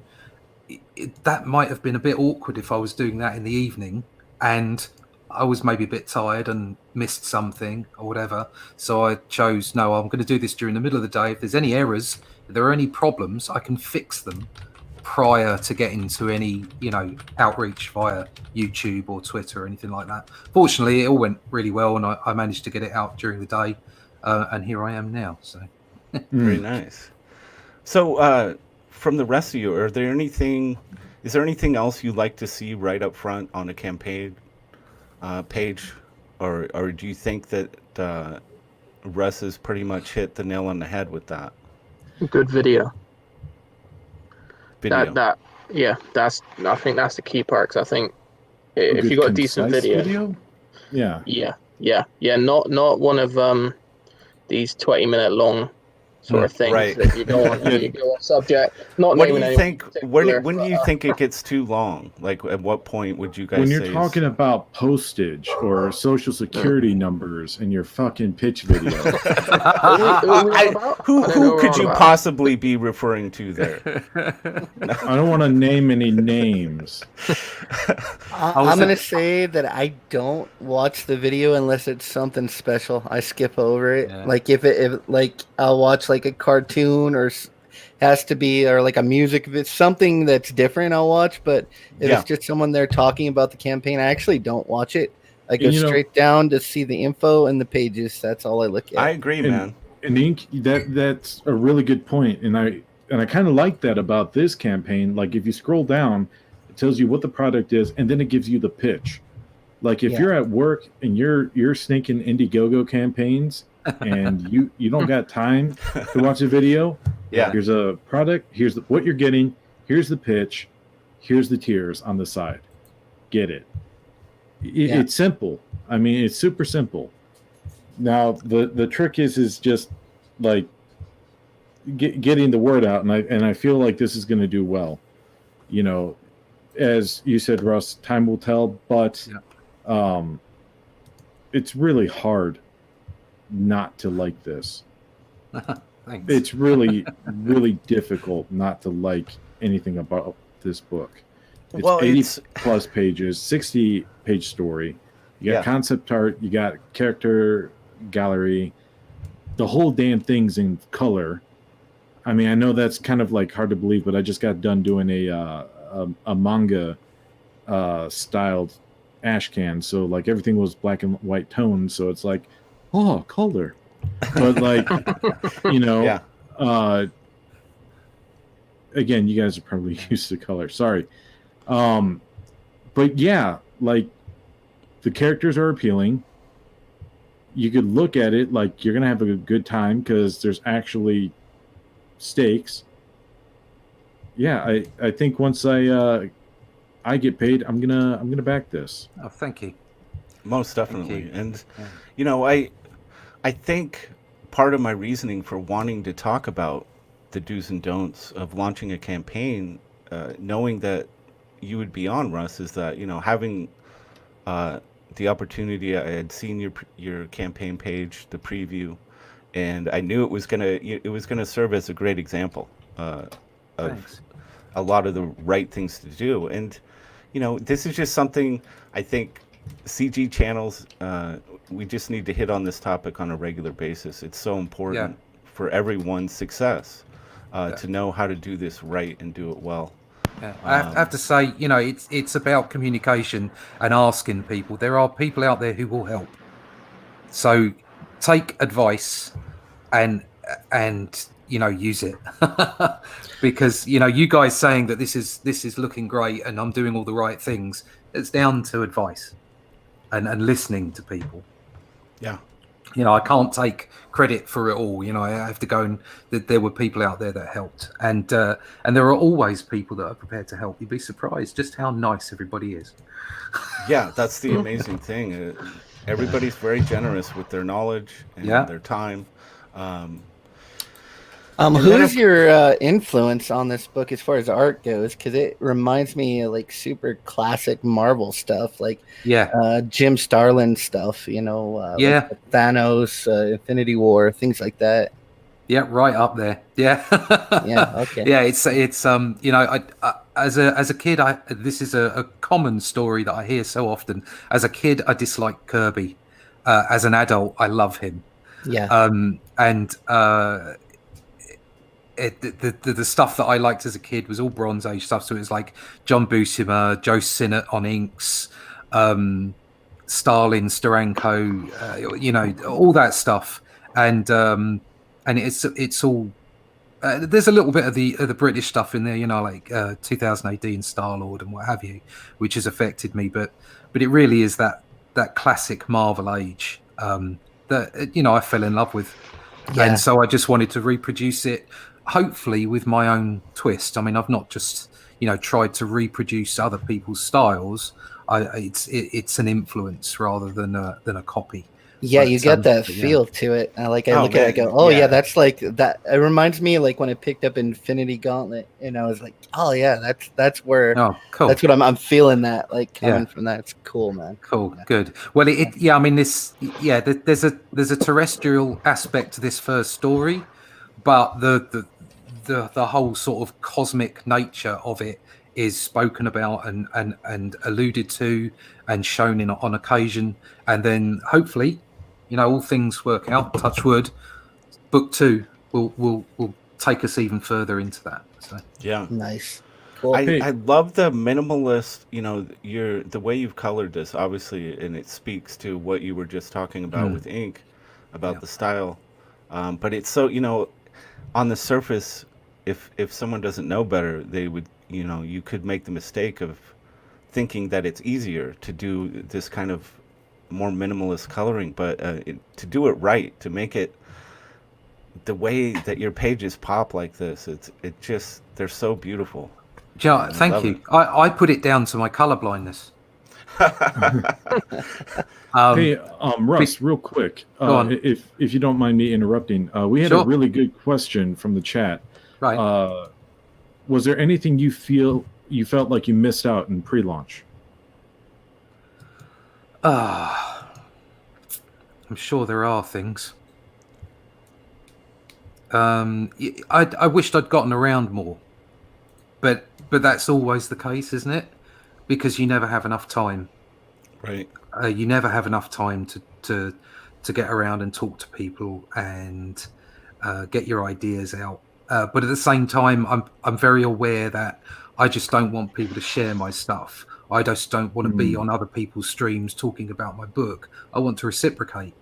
that might have been a bit awkward if I was doing that in the evening and I was maybe a bit tired and missed something or whatever. So I chose, no, I'm going to do this during the middle of the day. If there's any errors, if there are any problems, I can fix them prior to getting to any, outreach via YouTube or Twitter or anything like that. Fortunately, it all went really well, and I managed to get it out during the day, and here I am now. So very nice. So from the rest of you, is there anything else you'd like to see right up front on a campaign page, or do you think that Russ has pretty much hit the nail on the head with that? Good video. Video. I think that's the key part. 'Cause I think if you got a decent video, not one of these 20-minute long sort of things that you go on subject. Not what do you naming think? anyone When do you think it gets too long? Like, at what point would you guys? When you're talking about postage or social security numbers in your fucking pitch video, who could you possibly be referring to there? I don't want to name any names. I'm gonna say that I don't watch the video unless it's something special. I skip over it. Yeah. Like if I'll watch like a cartoon or has to be, or like a music, if it's something that's different, I'll watch. But if it's just someone there talking about the campaign, I actually don't watch it. I go straight down to see the info and the pages. That's all I look at. I agree, man. And Ink, that's a really good point. And I kind of like that about this campaign. Like if you scroll down, it tells you what the product is, and then it gives you the pitch. Like if you're at work and you're sneaking Indiegogo campaigns and you don't got time to watch a video, here's a product, here's what you're getting, here's the pitch, here's the tiers on the side. Get it. It's simple. I mean, it's super simple. Now the trick is just like getting the word out, and I feel like this is going to do well. As you said, Russ, time will tell, but it's really hard not to like this. Thanks. It's really, really difficult not to like anything about this book. It's 80 plus pages, 60-page story. You got concept art, you got character gallery, the whole damn thing's in color. I mean, I know that's kind of like hard to believe, but I just got done doing a manga styled ash can, so like everything was black and white tones, so it's like, oh, color. But like again, you guys are probably used to color, sorry. But yeah, like the characters are appealing. You could look at it like you're gonna have a good time because there's actually stakes. I think once I get paid, I'm gonna back this. Oh, thank you. Most definitely. And I think part of my reasoning for wanting to talk about the do's and don'ts of launching a campaign, knowing that you would be on, Russ, is that having the opportunity. I had seen your campaign page, the preview, and I knew it was gonna serve as a great example of a lot of the right things to do. And this is just something I think CG channels, we just need to hit on this topic on a regular basis. It's so important for everyone's success to know how to do this right and do it well. Yeah. I have to say, it's about communication and asking people. There are people out there who will help. So take advice and use it. Because you guys saying that this is looking great and I'm doing all the right things, it's down to advice and listening to people. Yeah. I can't take credit for it all. I have to go, and there were people out there that helped, and there are always people that are prepared to help. You'd be surprised just how nice everybody is. Yeah, that's the amazing thing. Everybody's very generous with their knowledge and their time. Who's your influence on this book as far as art goes? Because it reminds me of like super classic Marvel stuff, like Jim Starlin stuff. Like Thanos, Infinity War, things like that. Yeah, right up there. Yeah. Yeah. Okay. Yeah, it's I as a kid, this is a common story that I hear so often. As a kid, I dislike Kirby. As an adult, I love him. Yeah. The stuff that I liked as a kid was all Bronze Age stuff. So it was like John Buscema, Joe Sinnott on inks, Stalin, Steranko, all that stuff, and it's all. There's a little bit of the British stuff in there, like 2018 Star-Lord and what have you, which has affected me. But it really is that classic Marvel age that I fell in love with, and so I just wanted to reproduce it. Hopefully with my own twist. I mean, I've not just tried to reproduce other people's styles. It's an influence rather than a copy. Yeah, you get that feel to it. I look at it, I go, that's like that. It reminds me like when I picked up Infinity Gauntlet, and I was like, oh yeah, that's where. Oh, cool. That's what I'm feeling. That like coming from that. It's cool, man. Cool, good. Well, I mean, there's a terrestrial aspect to this first story, but the whole sort of cosmic nature of it is spoken about and alluded to and shown on occasion, and then hopefully, all things work out. Touch wood. Book 2 will take us even further into that. So yeah, nice. Cool. I love the minimalist. The way you've colored this, obviously, and it speaks to what you were just talking about with ink, about the style. But it's so on the surface, if someone doesn't know better, they would you could make the mistake of thinking that it's easier to do this kind of more minimalist coloring, but to do it right, to make it the way that your pages pop like this, they're so beautiful. Yeah, thank you. I put it down to my color blindness. Hey, Russ, real quick, if you don't mind me interrupting, we had a really good question from the chat. Right. Was there anything you felt like you missed out in pre-launch? I'm sure there are things. I wished I'd gotten around more, but that's always the case, isn't it? Because you never have enough time. Right. You never have enough time to get around and talk to people and get your ideas out. But at the same time, I'm very aware that I just don't want people to share my stuff. I just don't want to be on other people's streams talking about my book. I want to reciprocate.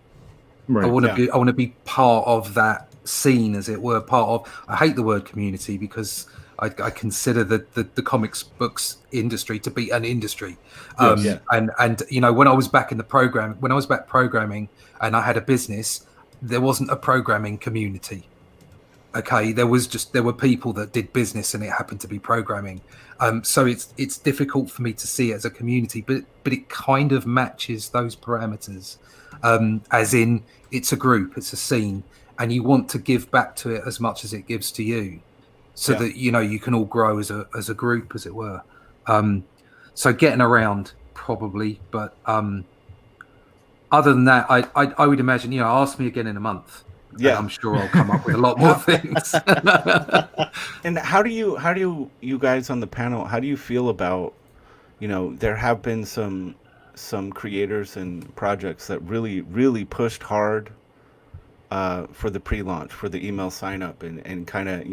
Right. I want to be part of that scene, as it were. I hate the word community because I consider the comics books industry to be an industry. And when I was back programming and I had a business, there wasn't a programming community. Okay, there were people that did business and it happened to be programming. So it's difficult for me to see it as a community, but it kind of matches those parameters. As in, it's a group, it's a scene, and you want to give back to it as much as it gives to you, so that you can all grow as a group, as it were. So getting around probably, but other than that, I would imagine ask me again in a month. Yeah, I'm sure I'll come up with a lot more things. And how do you guys on the panel? How do you feel about there have been some creators and projects that really pushed hard for the pre-launch, for the email sign up, and kind of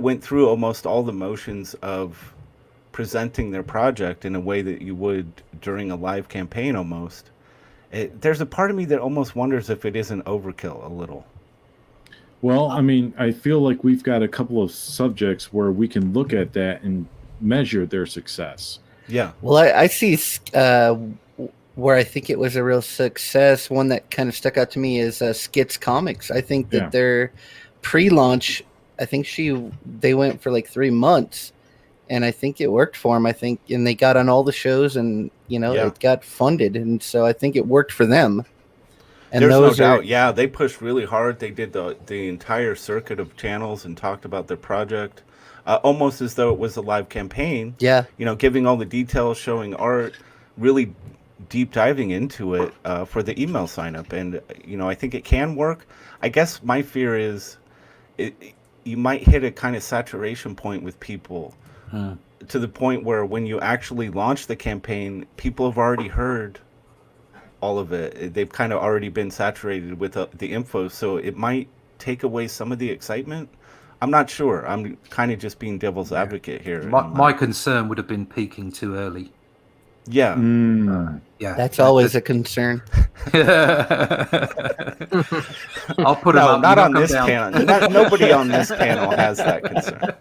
went through almost all the motions of presenting their project in a way that you would during a live campaign almost. There's a part of me that almost wonders if it isn't overkill a little. Well, I mean, I feel like we've got a couple of subjects where we can look at that and measure their success. Yeah. Well, I see where I think it was a real success. One that kind of stuck out to me is Skits Comics. I think that Yeah. their pre-launch, I think they went for like 3 months, and I think it worked for them. I think, and they got on all the shows, and Yeah. it got funded, and so I think it worked for them. And There's no those are doubt. Yeah, they pushed really hard. They did the entire circuit of channels and talked about their project, almost as though it was a live campaign. yeah. Giving all the details, showing art, really deep diving into it for the email sign up. And I think it can work. I guess my fear is you might hit a kind of saturation point with people to the point where when you actually launch the campaign, people have already heard all of it. They've kind of already been saturated with the info, so it might take away some of the excitement. I'm not sure. I'm kind of just being devil's advocate here. My concern would have been peaking too early. Yeah. Yeah, That's always a concern. I'll put them No, up. not you on knock 'em this down. panel. Nobody on this panel has that concern.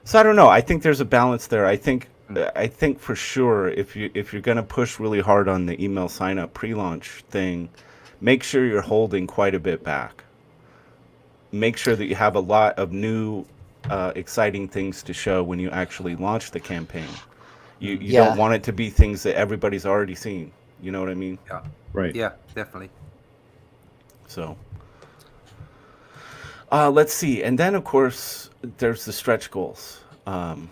So I don't know. I think there's a balance there. I think for sure if you're going to push really hard on the email sign up pre-launch thing, make sure you're holding quite a bit back. Make sure that you have a lot of new exciting things to show when you actually launch the campaign. You don't want it to be things that everybody's already seen. You know what I mean? Yeah. Right. Yeah, definitely. So let's see. And then, of course, there's the stretch goals. God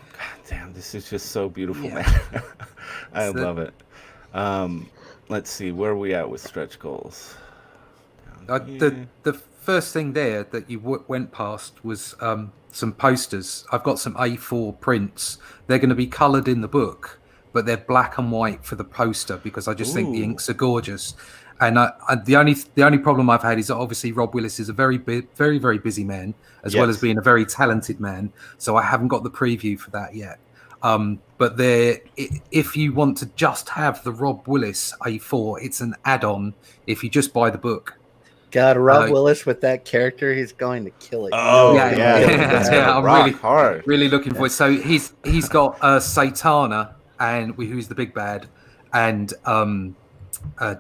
damn, this is just so beautiful, man. I love it. Let's see. Where are we at with stretch goals? The first thing there that you went past was some posters. I've got some A4 prints. They're going to be coloured in the book, but they're black and white for the poster because I just think the inks are gorgeous. And the only problem I've had is that obviously Rob Willis is a very, very busy man, as well as being a very talented man. So I haven't got the preview for that yet. But if you want to just have the Rob Willis A4, it's an add-on if you just buy the book. God, Rob Willis with that character, he's going to kill it. Oh, yeah. I'm hard. really looking for it. So he's got Satana, and who's the big bad, and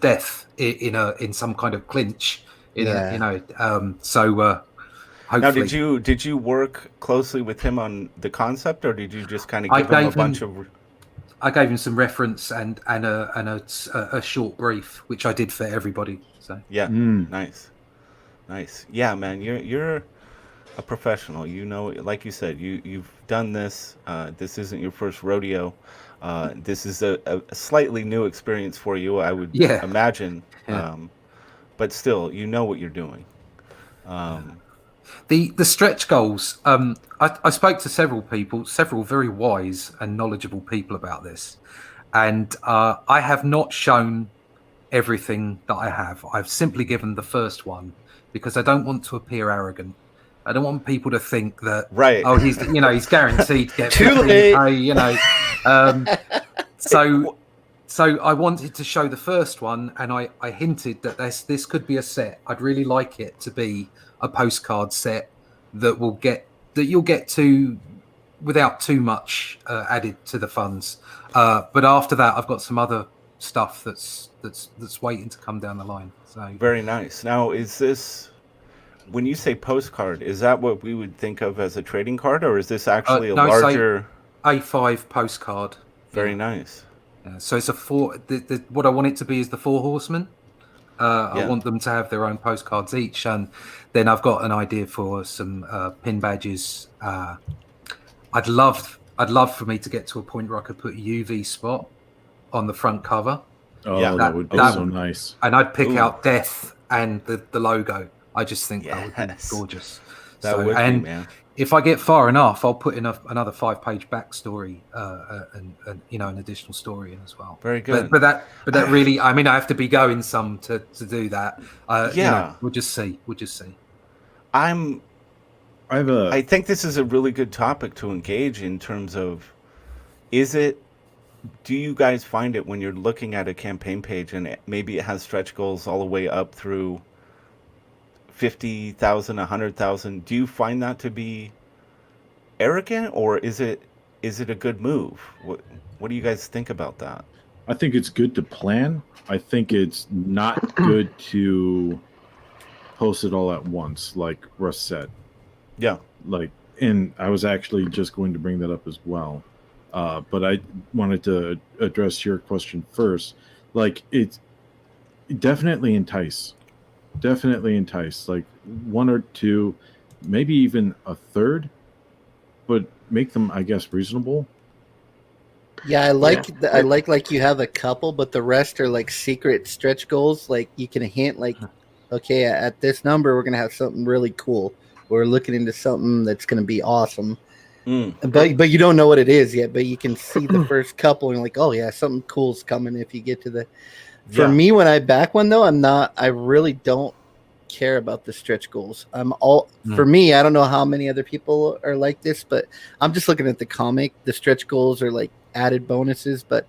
Death in some kind of clinch. So hopefully. Now, did you work closely with him on the concept, or did you just kind of give him a bunch of? I gave him some reference and a short brief, which I did for everybody. So yeah, nice. Yeah, man, you're a professional. Like you said, you've done this. This isn't your first rodeo. This is a slightly new experience for you, I would imagine. Yeah. But still, you know what you're doing. The stretch goals. I spoke to several very wise and knowledgeable people about this, and I have not shown everything that I have. I've simply given the first one because I don't want to appear arrogant. I don't want people to think that he's guaranteed to get too late. So I wanted to show the first one, and I hinted that this could be a set. I'd really like it to be a postcard set that you'll get to without too much added to the funds. But after that, I've got some other stuff that's waiting to come down the line. So very nice. Now, is this, when you say postcard, is that what we would think of as a trading card, or is this actually a larger A5 postcard? Very nice. Yeah, so it's what I want it to be is the Four Horsemen. I want them to have their own postcards each, and then I've got an idea for some pin badges. I'd love for me to get to a point where I could put UV spot on the front cover. Oh, yeah, that would be so nice. And I'd pick out Death and the logo. I just think that would be gorgeous. That would be, man. If I get far enough, I'll put in another 5-page backstory and an additional story in as well. Very good. But that really, I mean, I have to be going some to do that. We'll just see. I think this is a really good topic to engage in terms of, is it do you guys find it when you're looking at a campaign page and maybe it has stretch goals all the way up through 50,000, 100,000? Do you find that to be arrogant, or is it a good move? What do you guys think about that? I think it's good to plan. I think it's not good to post it all at once, like Russ said. Yeah. Like, and I was actually just going to bring that up as well. But I wanted to address your question first. Like, it's definitely entice. Definitely entice. Like, one or two, maybe even a third, but make them, I guess, reasonable. Yeah, I like you have a couple, but the rest are like secret stretch goals. Like you can hint, like, okay, at this number we're gonna have something really cool. We're looking into something that's gonna be awesome. But you don't know what it is yet. But you can see the first couple and you're like, oh yeah, something cool's coming. If you get to the, for me, when I back one though, I really don't care about the stretch goals. For me, I don't know how many other people are like this, but I'm just looking at the comic. The stretch goals are like added bonuses, but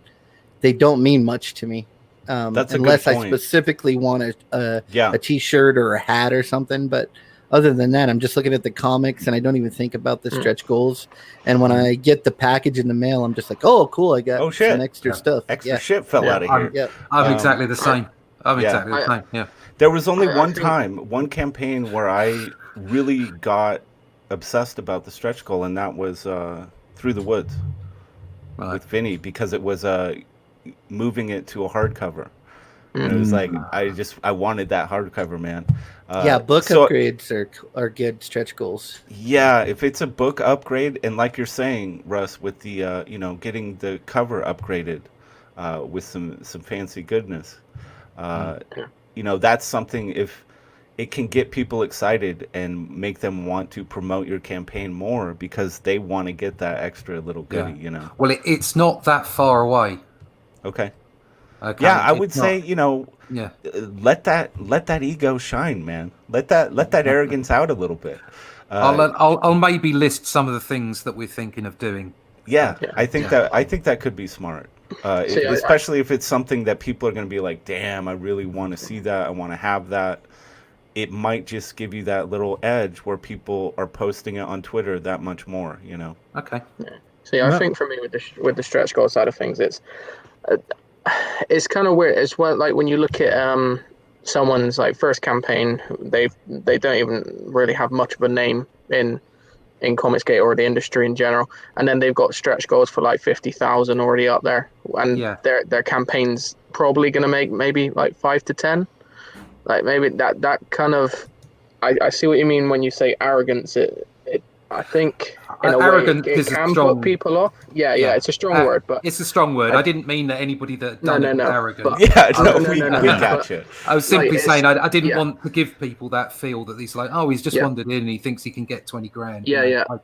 they don't mean much to me. That's a unless good I point. specifically want a t-shirt or a hat or something. But other than that, I'm just looking at the comics and I don't even think about the stretch goals. And when I get the package in the mail, I'm just like, oh, cool, I got some extra stuff. Extra shit fell out of here. I'm exactly the same. Exactly the same. Yeah. There was only one campaign where I really got obsessed about the stretch goal, and that was Through the Woods with Vinny, because it was moving it to a hardcover. And it was like I wanted that hardcover, man. Book upgrades are good stretch goals. Yeah, if it's a book upgrade, and like you're saying, Russ, with the getting the cover upgraded with some fancy goodness. That's something, if it can get people excited and make them want to promote your campaign more because they want to get that extra little goodie, Well, it's not that far away. Okay. Yeah, I would say, let that ego shine, man. Let that arrogance out a little bit. I'll maybe list some of the things that we're thinking of doing. Yeah. I think that could be smart. Especially if it's something that people are going to be like, damn, I really want to see that. I want to have that. It might just give you that little edge where people are posting it on Twitter that much more, Okay. Yeah. See, I think for me with the stretch goal side of things, it's kind of weird. It's like when you look at someone's like first campaign, they don't even really have much of a name in ComicsGate or the industry in general, and then they've got stretch goals for like 50,000 already up there, and their campaign's probably going to make maybe like 5 to 10. Like maybe that kind of, I see what you mean when you say arrogance. I think in a way it can put people off. Yeah, it's a strong word, but it's a strong word. I didn't mean that anybody that done it was arrogant. We gotcha. I was simply saying I didn't want to give people that feel that he's like, oh, he's just wandered in and he thinks he can get 20 grand. I've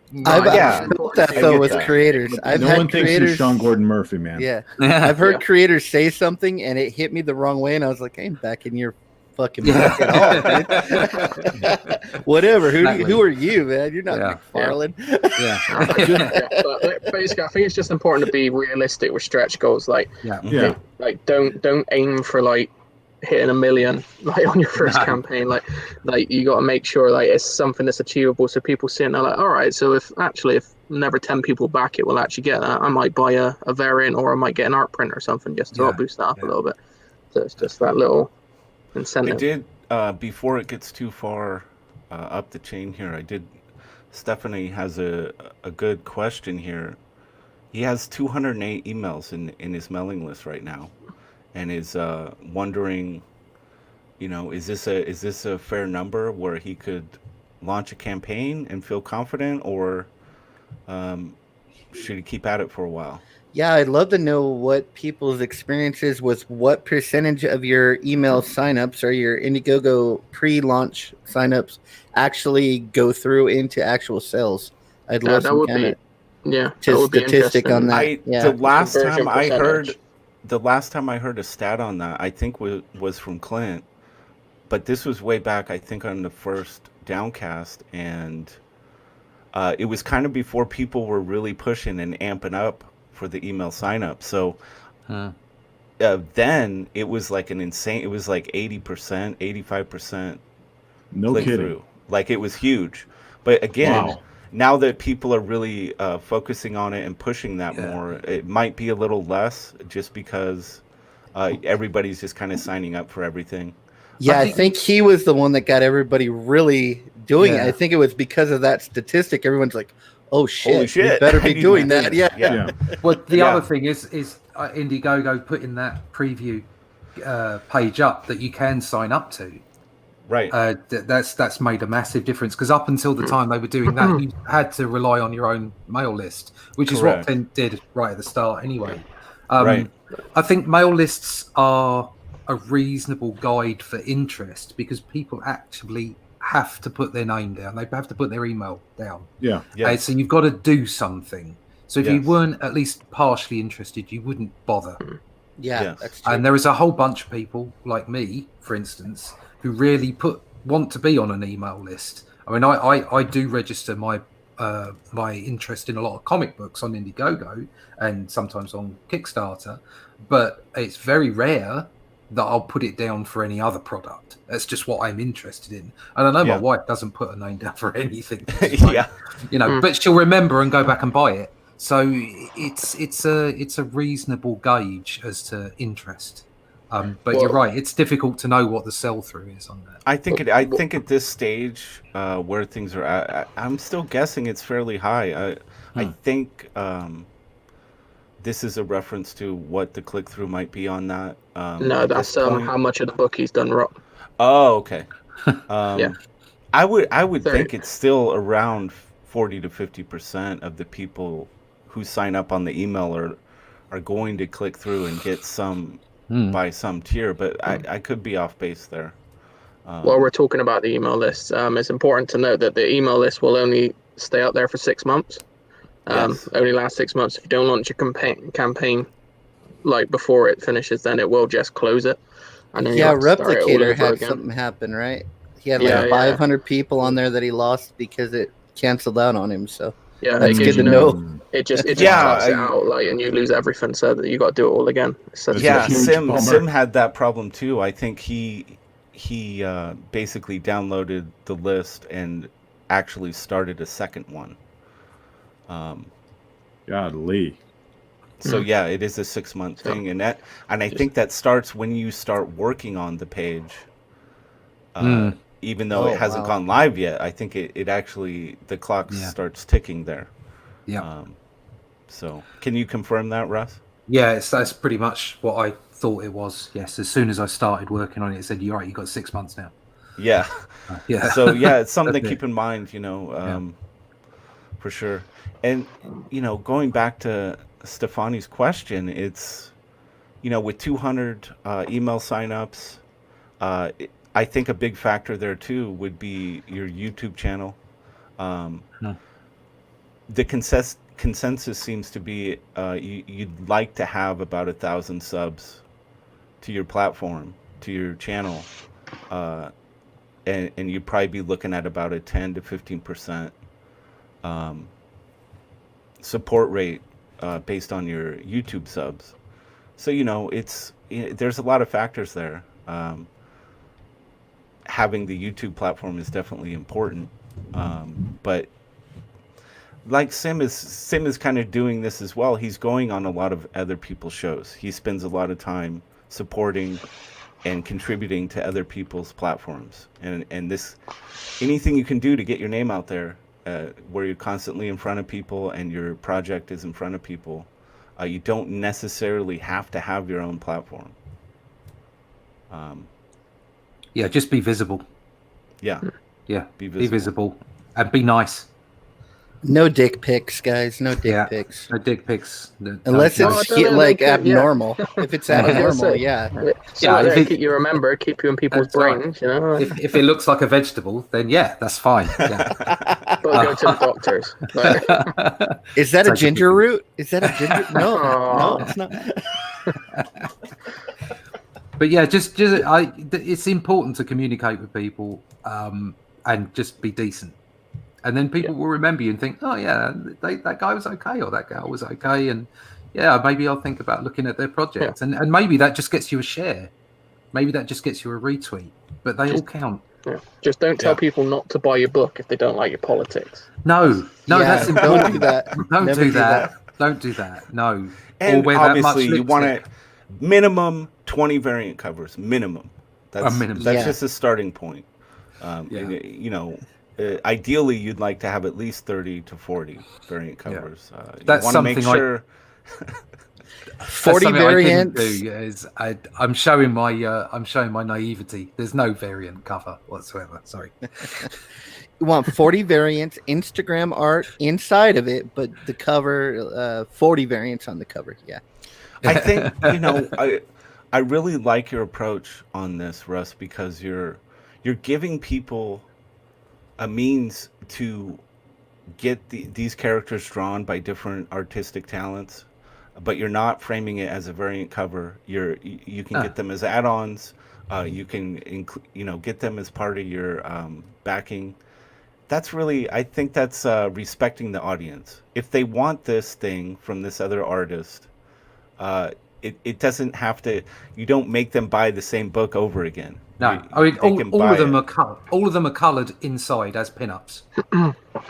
felt that though with creators. No one thinks you're Sean Gordon Murphy, man. Yeah, I've heard creators say something and it hit me the wrong way, and I was like, I ain't backing your fucking back at all, dude. Whatever. Who are you, man? You're not McFarlane. But basically, I think it's just important to be realistic with stretch goals. Like don't aim for like hitting 1 million like on your first campaign. Like you got to make sure like it's something that's achievable. So people see it and they're like, all right. So if never 10 people back it will actually get that, I might buy a variant, or I might get an art print or something just to boost that up a little bit. So it's just that little incentive. I did before it gets too far up the chain here. Stephanie has a good question here. He has 208 emails in his mailing list right now, and is wondering, is this a fair number where he could launch a campaign and feel confident, or should he keep at it for a while? Yeah, I'd love to know what people's experiences with what percentage of your email signups or your Indiegogo pre-launch signups actually go through into actual sales. I'd love some kind of statistic on that. The last time I heard a stat on that, I think was from Clint, but this was way back, I think, on the first Downcast, and it was kind of before people were really pushing and amping up for the email sign up. So Huh. then it was like an insane. It was like 80%, 85% No click kidding. through. Like it was huge. But again, Wow. now that people are really focusing on it and pushing that Yeah. more, it might be a little less just because everybody's just kind of signing up for everything. Yeah, I think he was the one that got everybody really doing it. Yeah. I think it was because of that statistic. Everyone's like, "Oh shit, Holy shit, we better I be need doing to do that." this. Yeah. Yeah. Well, the Yeah. other thing is Indiegogo putting that preview page up that you can sign up to. Right. That's made a massive difference, because up until the time they were doing that, you had to rely on your own mail list, which is what Correct. Finn did right at the start anyway. Right. I think mail lists are a reasonable guide for interest, because people actually have to put their name down. They have to put their email down. Yeah. Yeah. So you've got to do something. So if you Yes. weren't at least partially interested, you wouldn't bother. Yeah, Yes. that's true. And there is a whole bunch of people like me, for instance, who really want to be on an email list. I mean, I do register my my interest in a lot of comic books on Indiegogo and sometimes on Kickstarter, but it's very rare that I'll put it down for any other product. That's just what I'm interested in. And I know my Yeah. wife doesn't put her name down for anything. It's like, Yeah. you know, but she'll remember and go back and buy it. So it's a reasonable gauge as to interest. But you're right; it's difficult to know what the sell through is on that. I think at this stage where things are at, I'm still guessing it's fairly high. I think this is a reference to what the click through might be on that. No, at that's this point. how much of the book he's done wrong. Oh, okay. Yeah. I would Sorry. think it's still around 40 to 50% of the people who sign up on the email are going to click through and get some by some tier, but I could be off base there. While we're talking about the email list, it's important to note that the email list will only stay out there for 6 months. Yes. Only last 6 months. If you don't launch your campaign like before it finishes, then it will just close it. And then you Yeah, have to start it all Replicator over had again. something happen, right? He had Yeah, like 500 people on there that he lost because it canceled out on him. So Yeah, that's it gives good to you know. It just Yeah, cuts it out, like, and you lose everything, so that you got to do it all again. It's such Yeah, a huge bummer. Sim had that problem too. I think he basically downloaded the list and actually started a second one. Godly. So yeah, it is a 6-month thing, and I think that starts when you start working on the page. Even though Oh, it hasn't wow. gone live yet, I think it actually the clock Yeah. starts ticking there. Yeah, So can you confirm that, Russ? yeah, that's pretty much what I thought it was. Yes, as soon as I started working on it, it said, "You're right, you got 6 months now." Yeah. Yeah. So yeah, it's something to That's it. keep in mind, for sure. And going back to Stefani's question, it's with 200 email signups, I think a big factor there too would be your YouTube channel. The consensus seems to be you'd like to have about 1,000 subs to your platform, to your channel, and you'd probably be looking at about a 10 to 15% support rate based on your YouTube subs. So there's a lot of factors there. Having the YouTube platform is definitely important, but like Sim is kind of doing this as well. He's going on a lot of other people's shows. He spends a lot of time supporting and contributing to other people's platforms, and this anything you can do to get your name out there, where you're constantly in front of people and your project is in front of people. You don't necessarily have to have your own platform. Yeah, just be visible. Yeah, Yeah, Be be visible and be nice. No dick pics, guys. No dick Yeah. pics. No dick pics. Unless No, it's I don't know, like they could, yeah. abnormal. If it's I was gonna abnormal, say. yeah. So Yeah, that if it- keep you in people's That's right. brains, if it looks like a vegetable, then yeah, that's fine. Yeah. But go to the doctors. Like, Is that It's a like ginger a- root? Is that a ginger? No, Aw. no, it's not. But yeah, it's important to communicate with people and just be decent, and then people will remember you and think, oh yeah, that guy was okay or that girl was okay, and yeah, maybe I'll think about looking at their project, and maybe that just gets you a share, maybe that just gets you a retweet, but they all count. Yeah. Just don't tell people not to buy your book if they don't like your politics. No, that's don't important. do that. Don't Never do that. Don't do that. No. And wear that much obviously, you want lipstick. to minimum 20 variant covers. Minimum. That's minimum. That's Yeah. just a starting point. Ideally, you'd like to have at least 30 to 40 variant covers. That's you want to make something sure. 40 That's something I didn't variants. do, is I'm showing my naivety. There's no variant cover whatsoever. Sorry. You want 40 variants, Instagram art inside of it, but the cover, 40 variants on the cover. Yeah. I think I really like your approach on this, Russ, because you're giving people a means to get these characters drawn by different artistic talents, but you're not framing it as a variant cover. You can get them as add-ons. You can get them as part of your backing. That's really, I think that's respecting the audience. If they want this thing from this other artist, it doesn't have to. You don't make them buy the same book over again. No, I mean all of them are colored. All of them are colored inside as pinups.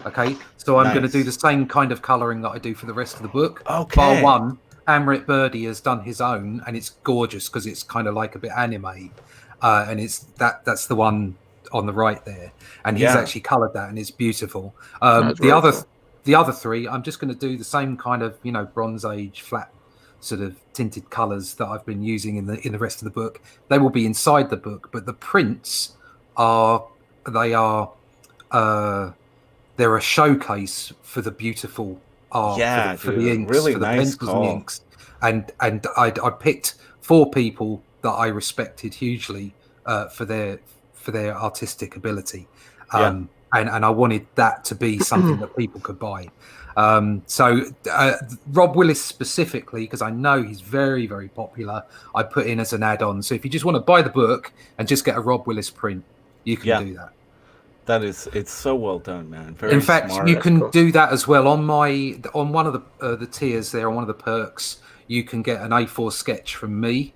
Okay, so I'm going to do the same kind of coloring that I do for the rest of the book. Okay. Bar one, Amrit Birdie has done his own, and it's gorgeous because it's kind of like a bit anime, and it's that's the one on the right there, and he's actually colored that, and it's beautiful. The other three, I'm just going to do the same kind of Bronze Age flat sort of tinted colors that I've been using in the rest of the book. They will be inside the book, but the prints they're a showcase for the beautiful art, for the inks, really for the nice pencils and inks. And I picked 4 people that I respected hugely for their artistic ability. And I wanted that to be something that people could buy. So Rob Willis specifically, because I know he's very, very popular, I put in as an add-on. So if you just want to buy the book and just get a Rob Willis print, you can do that. It's so well done, man. Very in fact, smart. you can do that as well on one of the tiers there, on one of the perks. You can get an A4 sketch from me,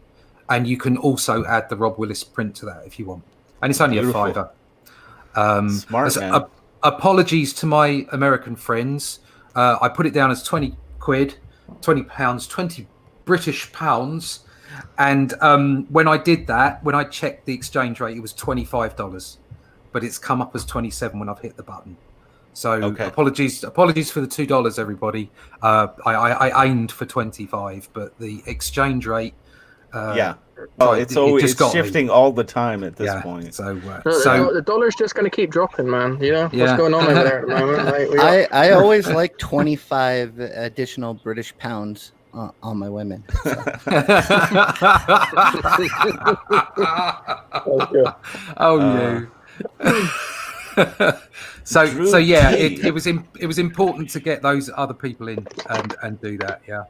and you can also add the Rob Willis print to that if you want. And it's only Beautiful. a £5. Smart, man. Apologies to my American friends. I put it down as 20 quid, 20 pounds, 20 British pounds. And when I did that, when I checked the exchange rate, it was $25. But it's come up as 27 when I've hit the button. So apologies for the $2, everybody. I aimed for 25, but the exchange rate. it's shifting all the time at this point. So the dollar's just going to keep dropping, man. What's going on over there at the moment? I always like 25 additional British pounds on my women. So yeah, it was important to get those other people in and do that. Yeah.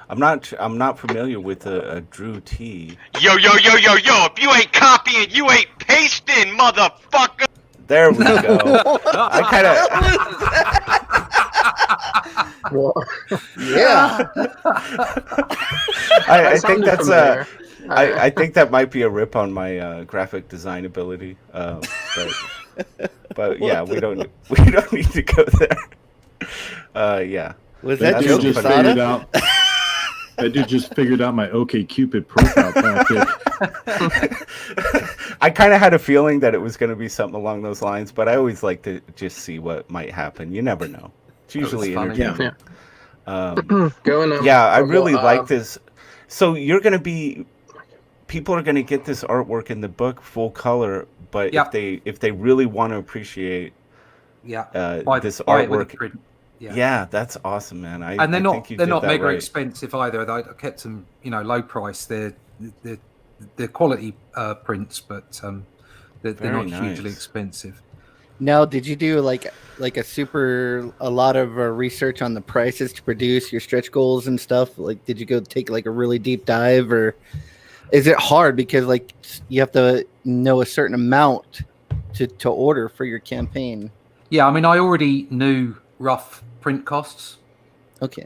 I'm not familiar with a Drew T. Yo! If you ain't copying, you ain't pasting, motherfucker. There we go. I kind of. I think that's I think that might be a rip on my graphic design ability. But yeah, we don't need to go there. Yeah. Was that dude Joe just figured out? That dude just figured out my OkCupid profile tactic. I kind of had a feeling that it was going to be something along those lines, but I always like to just see what might happen. You never know. It's usually entertaining. I really like this. So you're going to be. People are going to get this artwork in the book full color, but if they really want to appreciate this artwork. Yeah, that's awesome, man. And they're not mega expensive either. I kept them, low price. They're quality prints, but they're not hugely expensive. Now, did you do like a lot of research on the prices to produce your stretch goals and stuff? Like, did you go take like a really deep dive, or is it hard because like you have to know a certain amount to order for your campaign? Yeah, I mean, I already knew rough print costs. Okay.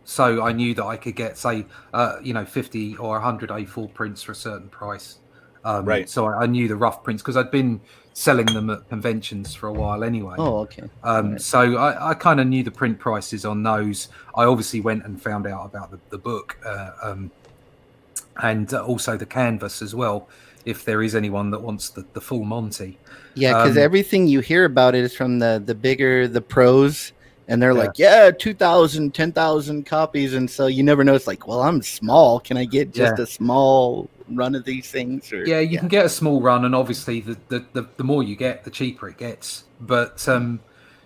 So I knew that I could get, say, 50 or 100 A4 prints for a certain price. Right. So I knew the rough prints because I'd been selling them at conventions for a while anyway. Oh, okay. Right. So I kind of knew the print prices on those. I obviously went and found out about the book and also the canvas as well, if there is anyone that wants the full Monty. Yeah, because everything you hear about it is from the pros, and they're like, 2,000, 10,000 copies, and so you never know. It's like, well, I'm small. Can I get just a small run of these things? Or, you can get a small run, and obviously the more you get, the cheaper it gets. But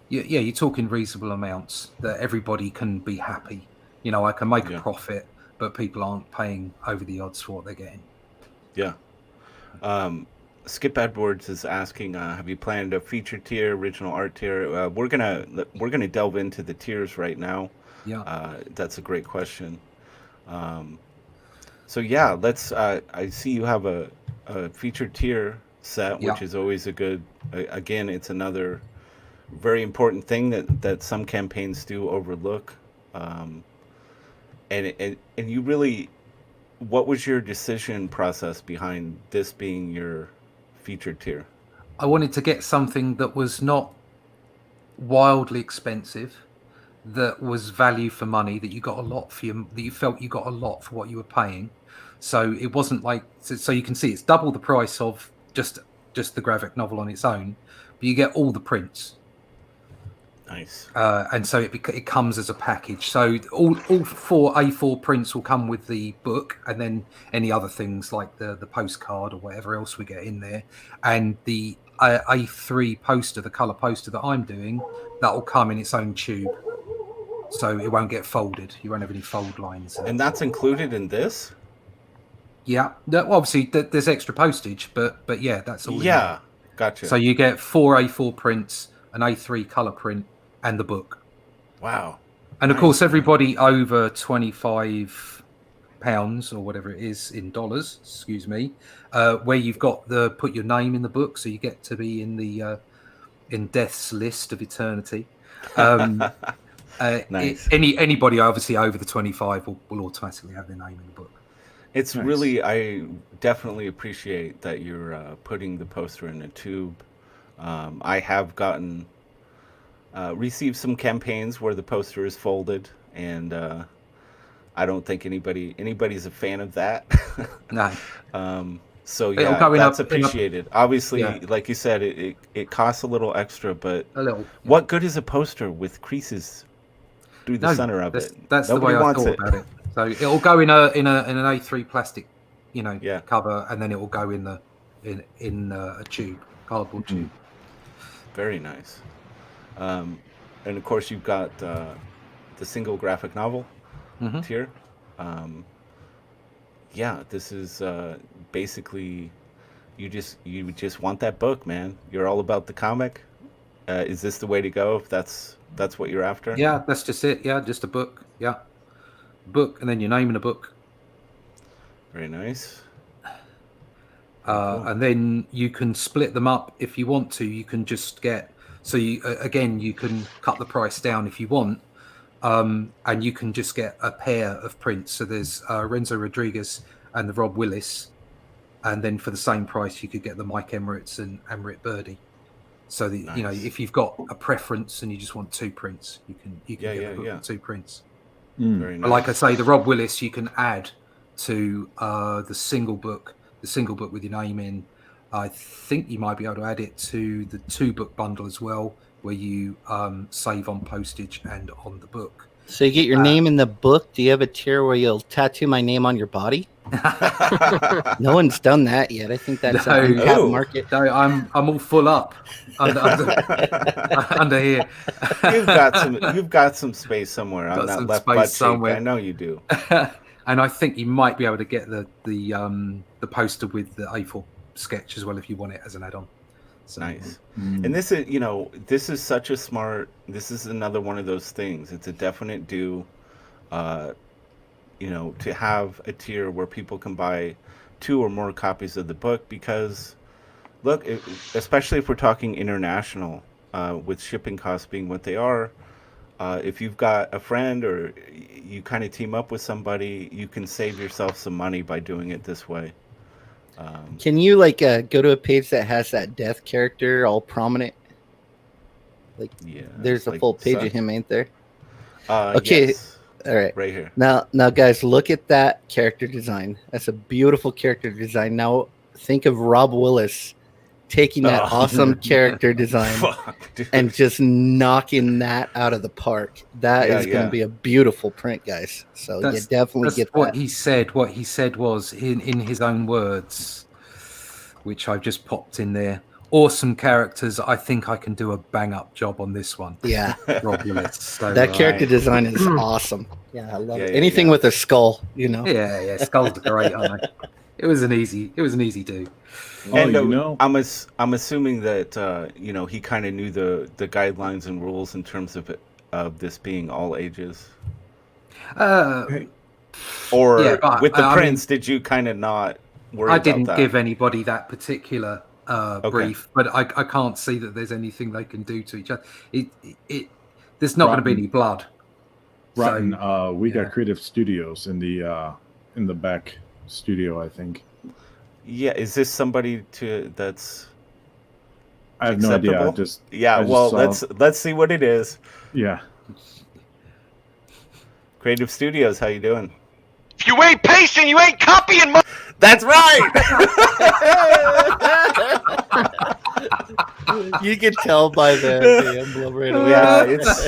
you're talking reasonable amounts that everybody can be happy. I can make a profit, but people aren't paying over the odds for what they're getting. Yeah. Skip Edwards is asking, have you planned a feature tier, original art tier? We're gonna delve into the tiers right now. Yeah. That's a great question. So yeah, let's. I see you have a feature tier set, which is always a good. Again, it's another very important thing that some campaigns do overlook. And you really, what was your decision process behind this being your featured tier? I wanted to get something that was not wildly expensive, that was value for money, that you got a lot for that you felt you got a lot for what you were paying. So it wasn't like, so you can see it's double the price of just the graphic novel on its own, but you get all the prints. Nice. And so it comes as a package. So all 4 A4 prints will come with the book, and then any other things like the postcard or whatever else we get in there, and the A3 poster, the color poster that I'm doing, that will come in its own tube, so it won't get folded. You won't have any fold lines. And that's included in this? Yeah, well, obviously there's extra postage, but yeah, that's all. Yeah, gotcha. So you get 4 A4 prints, an A3 color print, and the book. Wow. And of course, everybody over £25 or whatever it is in dollars, excuse me, where you've got put your name in the book, so you get to be in the in Death's list of eternity. Nice. Anybody obviously over the 25 will automatically have their name in the book. It's nice. Really, I definitely appreciate that you're putting the poster in a tube. I have received some campaigns where the poster is folded, and I don't think anybody's a fan of that. No. So yeah, that's appreciated. Obviously, like you said, it costs a little extra, but what good is a poster with creases through the center of it? That's Nobody the way I thought about it. So it'll go in an A3 plastic, cover, and then it will go in a tube, cardboard tube. Very nice. And of course, you've got the single graphic novel tier. This is basically you just want that book, man. You're all about the comic. Is this the way to go? If that's what you're after? Yeah, that's just it. Yeah, just a book. Yeah, book, and then your name in a book. Very nice. Cool. And then you can split them up if you want to. You can just get. So you can cut the price down if you want, and you can just get a pair of prints. So there's Renzo Rodriguez and the Rob Willis, and then for the same price you could get the Mike Emmerich and Amrit Birdie. So nice. If you've got a preference and you just want 2 prints, you can get the book with 2 prints. Very nice. But like I say, the Rob Willis you can add to the single book with your name in. I think you might be able to add it to the 2-book bundle as well, where you save on postage and on the book. So you get your name in the book. Do you have a tier where you'll tattoo my name on your body? No one's done that yet. I think that's an untapped market. No, I'm all full up under here. You've got some space somewhere on that left butt somewhere. I know you do. And I think you might be able to get the poster with the A4 sketch as well if you want it as an add-on. So, nice. And this is such a smart. This is another one of those things. It's a definite do. To have a tier where people can buy 2 or more copies of the book, because look, especially if we're talking international, with shipping costs being what they are, if you've got a friend or you kind of team up with somebody, you can save yourself some money by doing it this way. Can you like go to a page that has that death character all prominent? Like, Yeah, there's a like full page so- of him, ain't there? Okay. Yes, All right. right here. Now, guys, look at that character design. That's a beautiful character design. Now, think of Rob Willis taking that Oh. awesome character design Fuck, dude. and just knocking that out of the park. That is Yeah, going yeah. to be a beautiful print, guys. So you definitely That's get what that. he said. What he said was in his own words, which I've just popped in there. Awesome characters. I think I can do a bang up job on this one. Yeah, Rob Willis. So, that character Right. design is awesome. Yeah, I love Yeah, it. yeah, Anything yeah. with a skull, you know. yeah, skulls are great, aren't they? It was an easy do. Oh, And you know, I'm assuming that he kind of knew the guidelines and rules in terms of this being all ages. Or Yeah, but, with the I mean, prints, did you kind of not worry I about didn't that? give anybody that particular Okay. brief, but I can't see that there's anything they can do to each other. There's not going to be any blood. Rotten. So, We yeah. got Creative Studios in the back studio, I think. Yeah, is this somebody that's I have no idea. I acceptable? just Yeah, I just well, saw- let's see what it is. yeah. Creative Studios, how you doing? If you ain't pasting, you ain't copying. That's right. You can tell by the emblem right away. Yeah, it's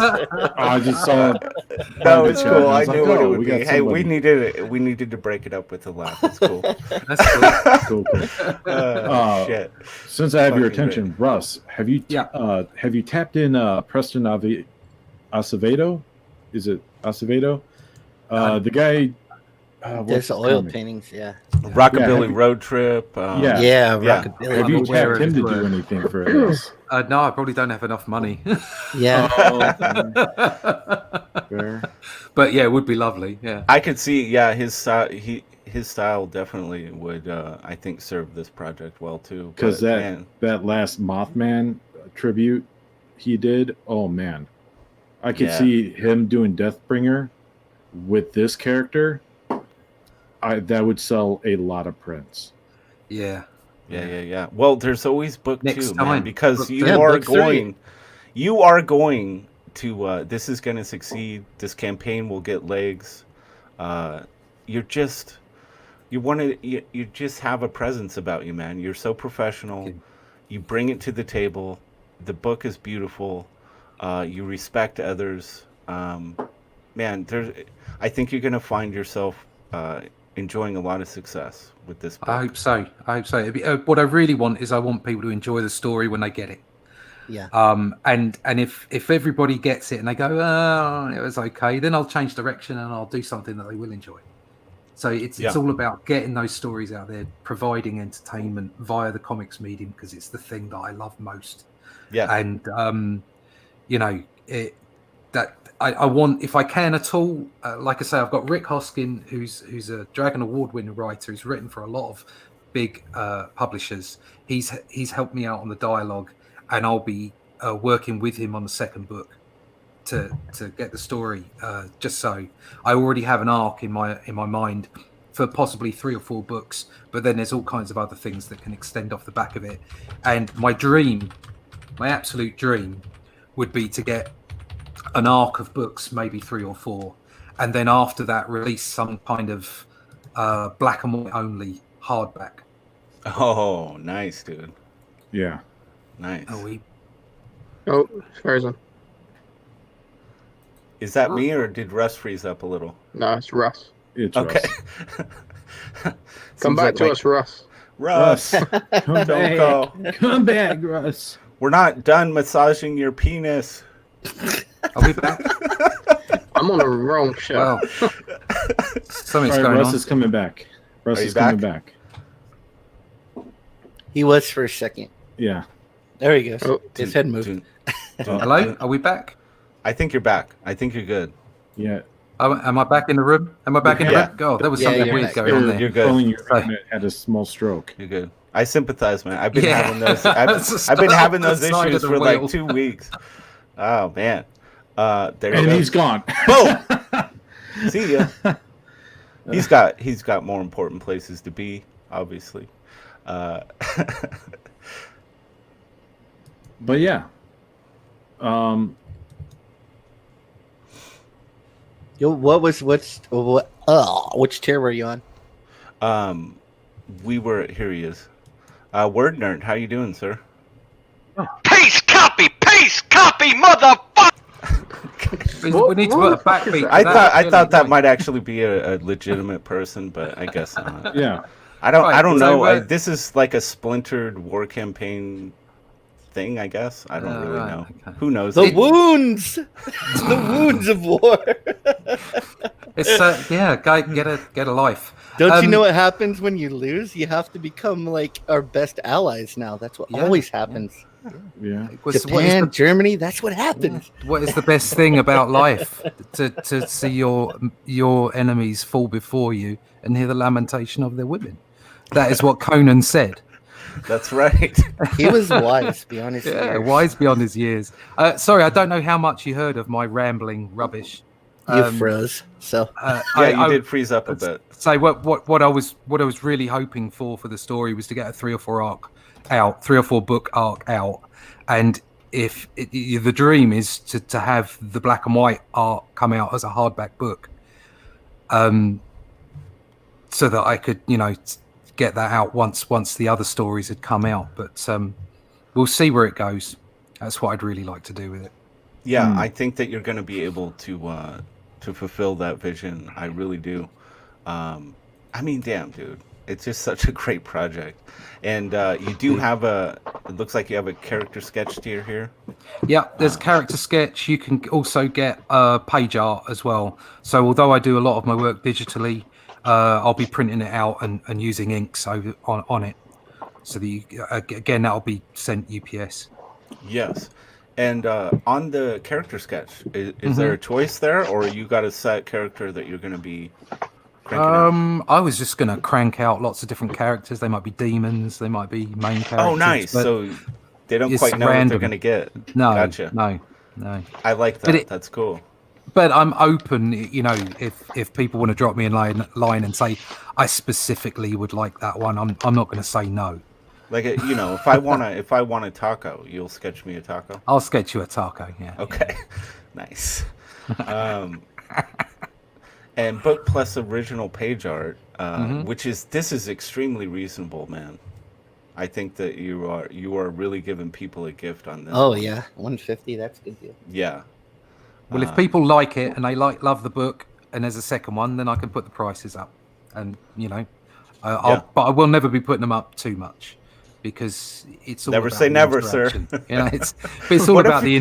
I just saw. no, it's chat, cool. and I I was knew like, what it oh, would we be. got Hey, we somebody. needed to break it up with a laugh. It's cool. That's cool. Cool. Shit. Since I have your Fucking attention, Russ, have you Yeah. have you tapped in Preston Acevedo? Is it Acevedo? The guy. There's what's the his oil comic? paintings, yeah. Rockabilly have- Road Trip. Yeah. Yeah, Yeah. Rockabilly. Have you I'm aware tapped of him his to work. do anything for this? No, I probably don't have enough money. Yeah. Fair. But yeah, it would be lovely. Yeah. I could see, yeah, his style definitely would, I think, serve this project well too. Because But, man, that last Mothman tribute he did, oh man, I could Yeah. see him doing Deathbringer with this character. That would sell a lot of prints. Yeah. yeah. Well, there's always book Next two, man, time. because Book you two. are book three. going to. This is going to succeed. This campaign will get legs. You just have a presence about you, man. You're so professional. Okay. You bring it to the table. The book is beautiful. You respect others. Man, I think you're going to find yourself enjoying a lot of success with this book. I hope so. It'd be, what I really want is I want people to enjoy the story when they get it. Yeah. And if everybody gets it and they go, oh, it was okay, then I'll change direction and I'll do something that they will enjoy. So it's all about getting those stories out there, providing entertainment via the comics medium, because it's the thing that I love most. Yeah. And I want, if I can at all, like I say, I've got Rick Hoskin, who's a Dragon Award-winning writer, who's written for a lot of big publishers. He's helped me out on the dialogue, and I'll be working with him on the second book to get the story. Just so I already have an arc in my mind for possibly 3 or 4 books, but then there's all kinds of other things that can extend off the back of it. And my absolute dream, would be to get an arc of books, maybe 3 or 4, and then after that release some kind of black and white only hardback. Oh, nice, dude. Yeah. Nice. Oh, Frozen. Is that me or did Russ freeze up a little? No, it's Russ. It's Okay. Come Seems back like to us, Russ. Russ. Come Don't back. go. Come back, Russ. We're not done massaging your penis. Are we back? I'm on the wrong show. Well, All something's right, going Russ on. is coming back. Russ Are you is coming back. He was for a second. Yeah. There he goes. Oh, His head moved. Hello? Are we back? I think you're back. I think you're good. Yeah. Oh, am I back in the room? Am I back in the Yeah. room? God, there was Yeah, something you're weird back. going on there. You're good. Calling your Sorry. internet had a small stroke. You're good. I sympathize, man. I've been Yeah. having those. That's the I've been having side those of issues the for like wheel. 2 weeks. Oh man. There And you he's gone. go. Boom. See ya. He's got more important places to be, obviously. But yeah. Which tier were you on? We were here. He is. Word nerd, how you doing, sir? Paste copy, motherfucker! We need to put a backbeat. I thought that might actually be a legitimate person, but I guess not. Yeah. I don't Right, so, know. This is like a splintered war campaign thing, I guess. I don't really right, know. okay. Who knows? The wounds, the wounds of war. It's get a life. Don't you know what happens when you lose? You have to become like our best allies now. That's what Yeah, always happens. Yeah. Japan, Germany, that's what happens. What is the best thing about life? To see your enemies fall before you and hear the lamentation of their women. That is what Conan said. That's right. He was wise beyond his Yeah, years. wise beyond his years. Sorry, I don't know how much you heard of my rambling rubbish. You froze. So Yeah, you did freeze up a bit. So what I was really hoping for the story was to get a 3 or 4 book arc out, and if the dream is to have the black and white art come out as a hardback book, so that I could get that out once the other stories had come out. But we'll see where it goes. That's what I'd really like to do with it. Yeah, I think that you're going to be able to fulfill that vision. I really do. I mean, damn, dude, it's just such a great project. And you do have it looks like you have a character sketch tier here. Yeah, there's character sketch. You can also get page art as well. So although I do a lot of my work digitally, I'll be printing it out and using inks on it. So again, that'll be sent UPS. Yes. And on the character sketch, is there a choice there, or you got a set character that you're going to be cranking out? I was just going to crank out lots of different characters. They might be demons. They might be main characters. Oh, nice. but So they don't it's quite know what they're random. going to get. No, Gotcha. no. I like that. That's cool. But I'm open, if people want to drop me a line and say, I specifically would like that one, I'm not going to say no. Like, if I want a taco, you'll sketch me a taco. I'll sketch you a taco. Yeah. Okay. Nice. And book plus original page art, this is extremely reasonable, man. I think that you are really giving people a gift on this. Oh yeah, 150. That's a good deal. Yeah. Well, if people like it and they love the book, and there's a second one, then I can put the prices up, and but I will never be putting them up too much, because it's all never about say the never, sir. interaction. It's all about the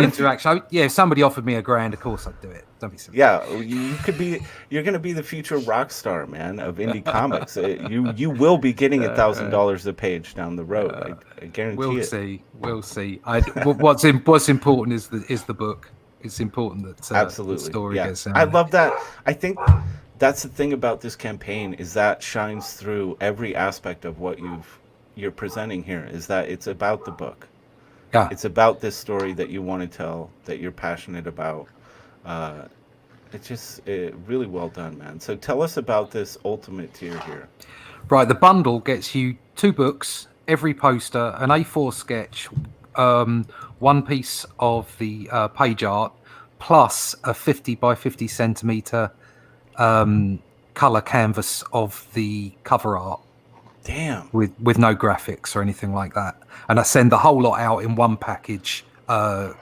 interaction. Yeah, if somebody offered me $1,000, of course I'd do it. Don't be silly. Yeah, you're gonna be the future rock star, man, of indie comics. You will be getting $1,000 a page down the road. I guarantee it. We'll see. What's important is the book. It's important that absolutely the story gets out. I love that. I think that's the thing about this campaign, is that shines through every aspect of what you're presenting here, is that it's about the book. Yeah. It's about this story that you want to tell, that you're passionate about. It's just really well done, man. So tell us about this ultimate tier here. Right, the bundle gets you 2 books, every poster, an A4 sketch, 1 piece of the page art, plus a 50 by 50 centimeter color canvas of the cover art. Damn. With no graphics or anything like that. And I send the whole lot out in one package via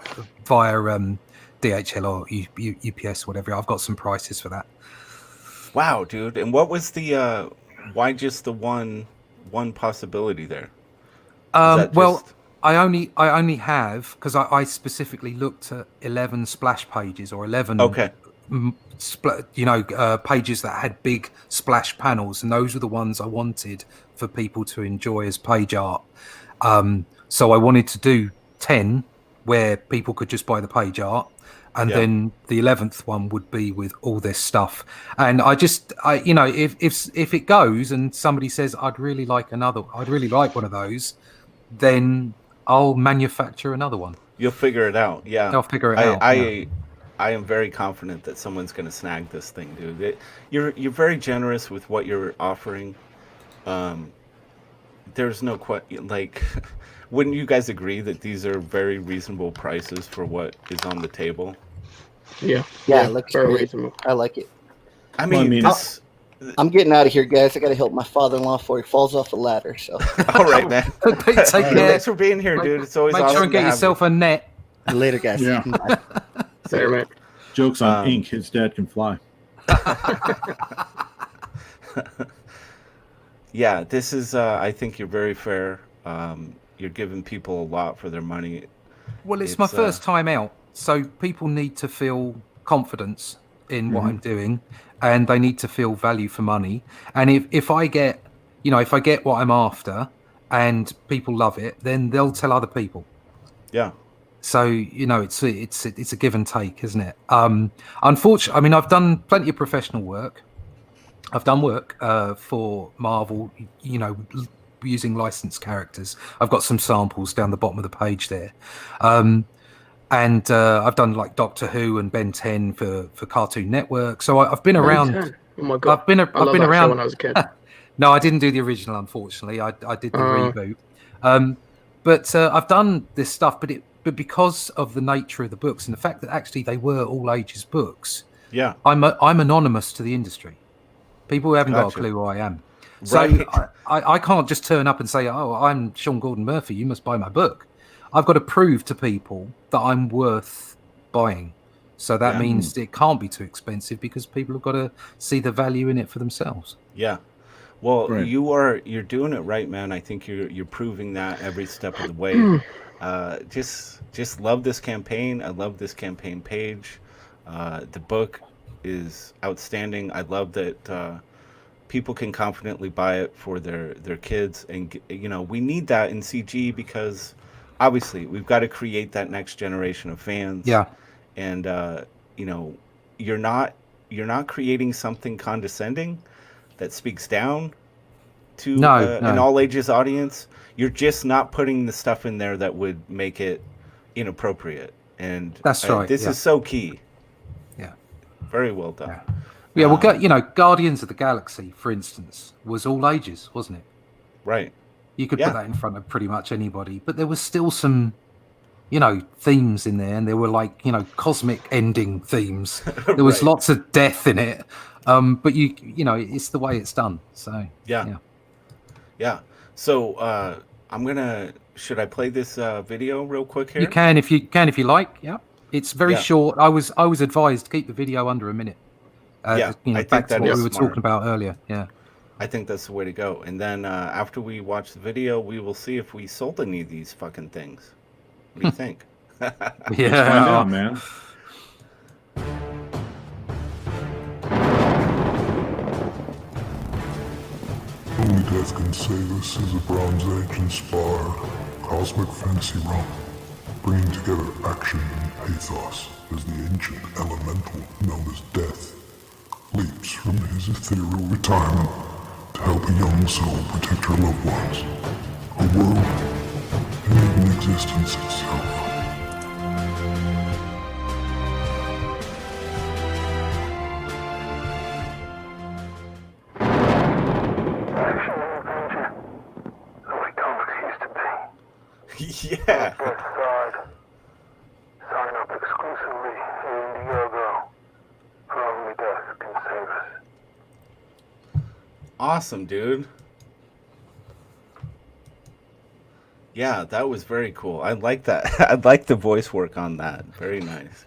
DHL or UPS, whatever. I've got some prices for that. Wow, dude. And what was the why just the one possibility there? Well, I only have, because I specifically looked at 11 splash pages, or 11 pages that had big splash panels, and those were the ones I wanted for people to enjoy as page art. So I wanted to do 10 where people could just buy the page art, and then the 11th one would be with all this stuff. And if it goes and somebody says I'd really like one of those, then I'll manufacture another one. You'll figure it out. Yeah. They'll figure it out. I am very confident that someone's going to snag this thing, dude. You're very generous with what you're offering. There's no like, wouldn't you guys agree that these are very reasonable prices for what is on the table? Yeah. Yeah, it looks very great. reasonable. I like it. I mean, this, I'm getting out of here, guys. I got to help my father-in-law before he falls off the ladder. So, all right, man. Take care. Thanks for being here, dude. It's always Make awesome sure and to get have yourself a net. later, guys. Yeah. Bye. There, mate. Jokes on ink. His dad can fly. Yeah, this is. I think you're very fair. You're giving people a lot for their money. Well, it's my first time out, so people need to feel confidence in what I'm doing, and they need to feel value for money. And if I get, if I get what I'm after, and people love it, then they'll tell other people. Yeah. So it's a give and take, isn't it? Unfortunately, I mean, I've done plenty of professional work. I've done work for Marvel, using licensed characters. I've got some samples down the bottom of the page there. And I've done like Doctor Who and Ben 10 for Cartoon Network. So I've been around. Ben 10. Oh my god! I've been I love that around show when I was a kid. No, I didn't do the original, unfortunately. I did the reboot. But I've done this stuff, but because of the nature of the books and the fact that actually they were all ages books, Yeah. I'm anonymous to the industry. People haven't got a Gotcha. clue who I am. Right. So I can't just turn up and say, "Oh, I'm Sean Gordon Murphy. You must buy my book." I've got to prove to people that I'm worth buying. So that means it can't be too expensive because people have got to see the value in it for themselves. Yeah. Well, Right. you're doing it right, man. I think you're proving that every step of the way. Just love this campaign. I love this campaign page. The book is outstanding. I love that people can confidently buy it for their kids, and we need that in CG because obviously we've got to create that next generation of fans. Yeah. And you're not creating something condescending that speaks down to an all ages audience. You're just not putting the stuff in there that would make it inappropriate. And That's right. This yeah. is so key. Yeah. Very well done. Yeah. Well, Guardians of the Galaxy, for instance, was all ages, wasn't it? Right. You could put that in front of pretty much anybody, but there was still some, themes in there, and there were like, cosmic ending themes. There was Right. lots of death in it, but it's the way it's done. So Yeah. So should I play this video real quick here? you can if you like. Yeah, it's very short. I was advised to keep the video under a minute. I think back to that what is we were smart. talking about earlier. Yeah. I think that's the way to go. And then after we watch the video, we will see if we sold any of these fucking things. What do you think? Find Yeah. out, man. Only death can save us is a Bronze Age-inspired cosmic fantasy romp, bringing together action and pathos as the ancient elemental known as Death leaps from his ethereal retirement to help a young soul protect her loved ones, a world, and even existence itself. Yeah. Sign up exclusively in Indiegogo. For only death can save us. Awesome, dude. Yeah, that was very cool. I like that. I like the voice work on that. Very nice.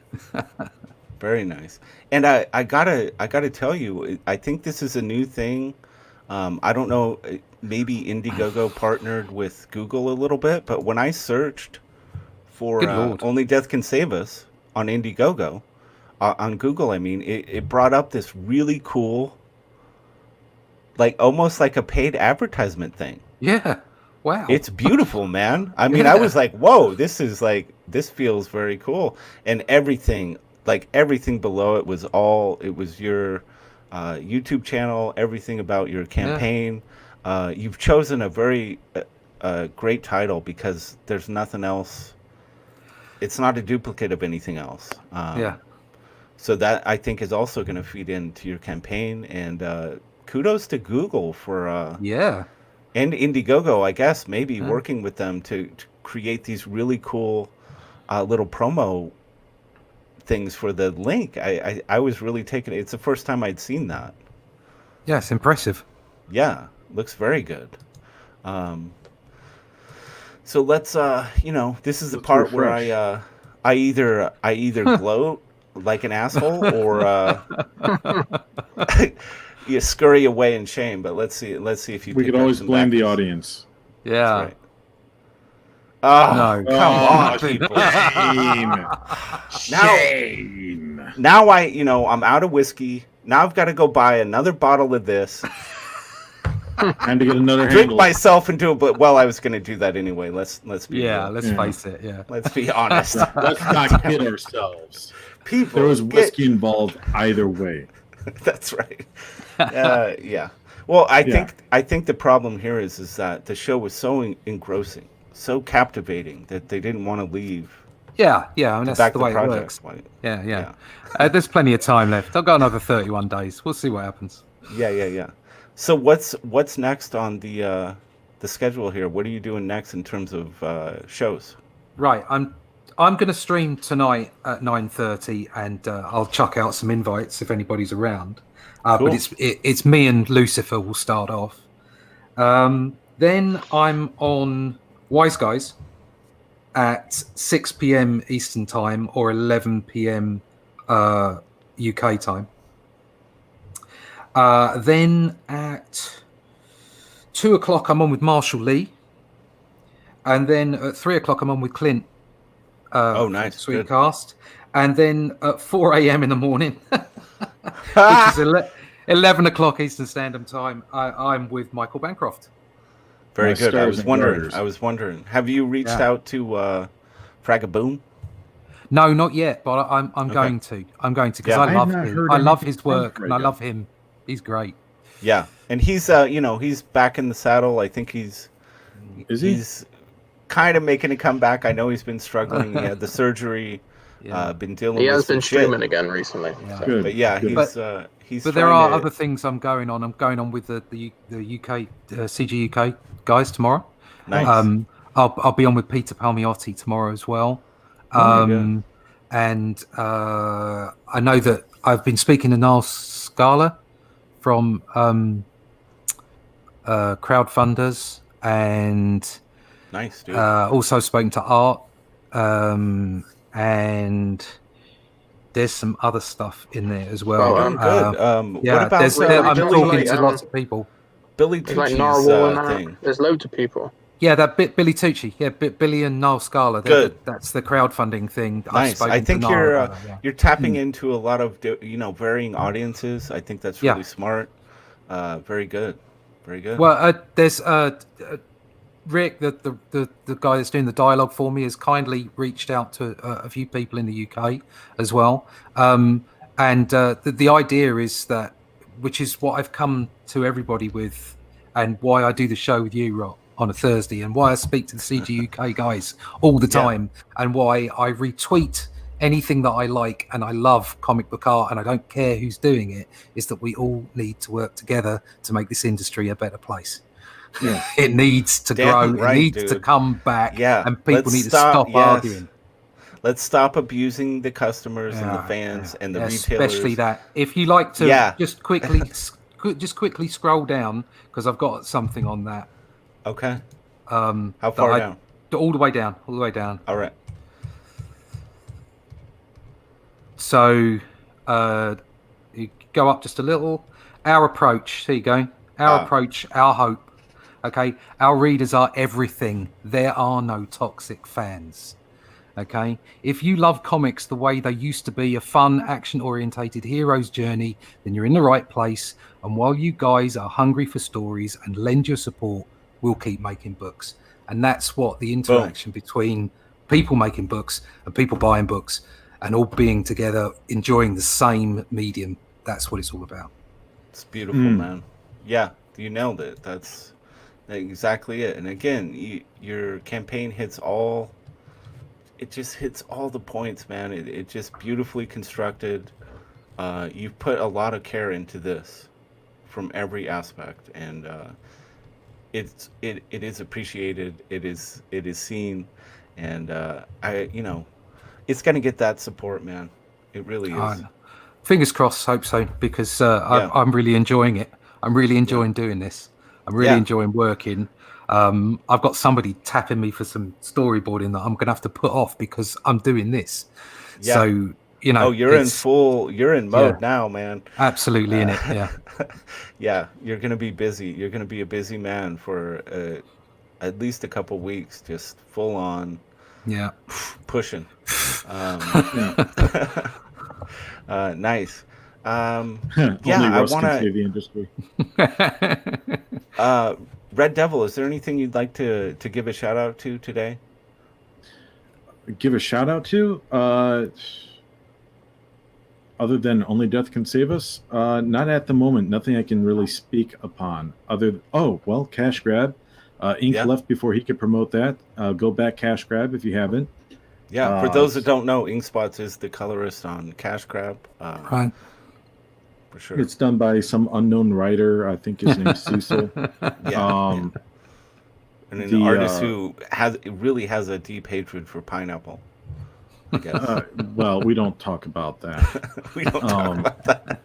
Very nice. And I gotta tell you, I think this is a new thing. I don't know, maybe Indiegogo partnered with Google a little bit, but when I searched for Good Lord. Only Death Can Save Us on Indiegogo, on Google, I mean, it brought up this really cool, like almost like a paid advertisement thing. Yeah. Wow. It's beautiful, man. I mean, I was like, whoa, this feels very cool. And everything below it was your YouTube channel, everything about your campaign. You've chosen a very great title because there's nothing else it's not a duplicate of anything else. Yeah. So that I think is also going to feed into your campaign. And kudos to Google for Yeah. and Indiegogo, I guess, maybe Yeah. working with them to create these really cool little promo things for the link. I was really taken. It's the first time I'd seen that. Yeah, it's impressive. Yeah, looks very good. So let's this is the Let's part where refresh. I either gloat like an asshole or you scurry away in shame. But let's see if you We pick can up always some blame the backers. audience. Yeah. That's right. Oh, No. come on, Oh, people. Shame. Now I'm out of whiskey. Now I've got to go buy another bottle of this. Time to get another Drink handle. myself into it, but I was going to do that anyway. Let's be Yeah, real. let's Yeah. face it. Yeah. Let's be honest. Let's not kid ourselves. People, There was get- whiskey involved either way. That's right. Yeah. Well, I think the problem here is that the show was so engrossing, so captivating that they didn't want to leave. Yeah. I mean, To that's back the the way it project. works. Yeah. There's plenty of time left. I've got another 31 days. We'll see what happens. Yeah. So what's next on the schedule here? What are you doing next in terms of shows? Right. I'm going to stream tonight at 9:30, and I'll chuck out some invites if anybody's around. Cool. But it's me and Lucifer will start off. Then I'm on Wise Guys at 6 p.m. Eastern Time or 11 p.m. UK time. Then at 2 o'clock, I'm on with Marshall Lee. And then at 3 o'clock, I'm on with Clint. Nice. Good. Sweetcast. And then at 4 a.m. in the morning, which is 11 o'clock Eastern Standard Time, I'm with Michael Bancroft. Very My good. stars and garters. I was wondering. Have you reached out to Fragaboom? No, not yet, but I'm going to. I'm going to because Yeah. I I love have not him. heard I love anything his from work and I Frega. love him. He's great. Yeah, and he's he's back in the saddle. I think Is he? he's kind of making a comeback. I know he's been struggling. He had the surgery. Yeah. Been dealing. He with has some been shit. streaming again recently. Yeah. so. Good. But yeah, good. he's. But there trying are to- other things I'm going on. I'm going on with the UK CG UK guys tomorrow. Nice. I'll be on with Peter Palmiotti tomorrow as well. Oh, my And I know that I've been speaking to Niall Scala from Crowdfunders, and Nice, dude. also spoken to Art, and there's some other stuff in there as well. Oh, Doing good. Yeah, what about I'm Billy, talking to lots of people. Billy There's like Tucci's Narwhal and that. thing? There's loads of people. Yeah, that Billy Tucci. Yeah, Billy and Niall Scala. Good. That's the crowdfunding thing. I've Nice. spoken I to think Niall you're about it, yeah. you're tapping into a lot of varying audiences. I think that's Yeah. really smart. Very good. Very good. Well, there's Rick, the guy that's doing the dialogue for me, has kindly reached out to a few people in the UK as well. And the idea is that, which is what I've come to everybody with, and why I do the show with you, Rob, on a Thursday, and why I speak to the CG UK guys all the Yeah. time, and why I retweet anything that I like and I love comic book art, and I don't care who's doing it, is that we all need to work together to make this industry a better place. Yeah. It needs to Damn grow. right, It needs to dude. come back. Yeah, And people let's need to stop- stop yes. arguing. Let's stop abusing the customers and the Yeah, fans yeah. and the Yeah, retailers. especially that. If you like to Yeah. just quickly scroll down, because I've got something on that. Okay. How How far down? All the way down. All the way down. All right. So you go up just a little. Our approach. There you go. Our approach. Our hope. Okay. Our readers are everything. There are no toxic fans. Okay. If you love comics the way they used to be, a fun, action-orientated hero's journey, then you're in the right place. And while you guys are hungry for stories and lend your support, we'll keep making books. And that's what the interaction between people making books and people buying books and all being together, enjoying the same medium. That's what it's all about. It's beautiful, man. Yeah, you nailed it. That's exactly it. And again, your campaign hits all. it just hits all the points, man. It just beautifully constructed. You've put a lot of care into this from every aspect, and it is appreciated. It is seen, and it's gonna get that support, man. It really is. Fingers crossed, hope so, because Yeah. I'm really enjoying it. I'm really enjoying doing this. I'm really Yeah. enjoying working. I've got somebody tapping me for some storyboarding that I'm going to have to put off because I'm doing this. Yeah. So, you know, You're in mode now, man. Absolutely in it. Yeah. Yeah, you're gonna be busy. You're gonna be a busy man for at least a couple weeks, just full on Yeah. pushing. Nice. Only I Russ wanna- can save the industry. Red Devil, is there anything you'd like to give a shout out to today? Give a shout out to other than Only Death Can Save Us. Not at the moment. Nothing I can really speak upon. Cash Grab. Ink Yeah. left before he could promote that. Go back, Cash Grab, if you haven't. Yeah, for those that don't know, Inkspots is the colorist on Cash Grab. Right. For sure. It's done by some unknown writer. I think his name's Cecil. Yeah. And an artist who really has a deep hatred for pineapple, I guess. Well, we don't talk about that. We don't talk about that.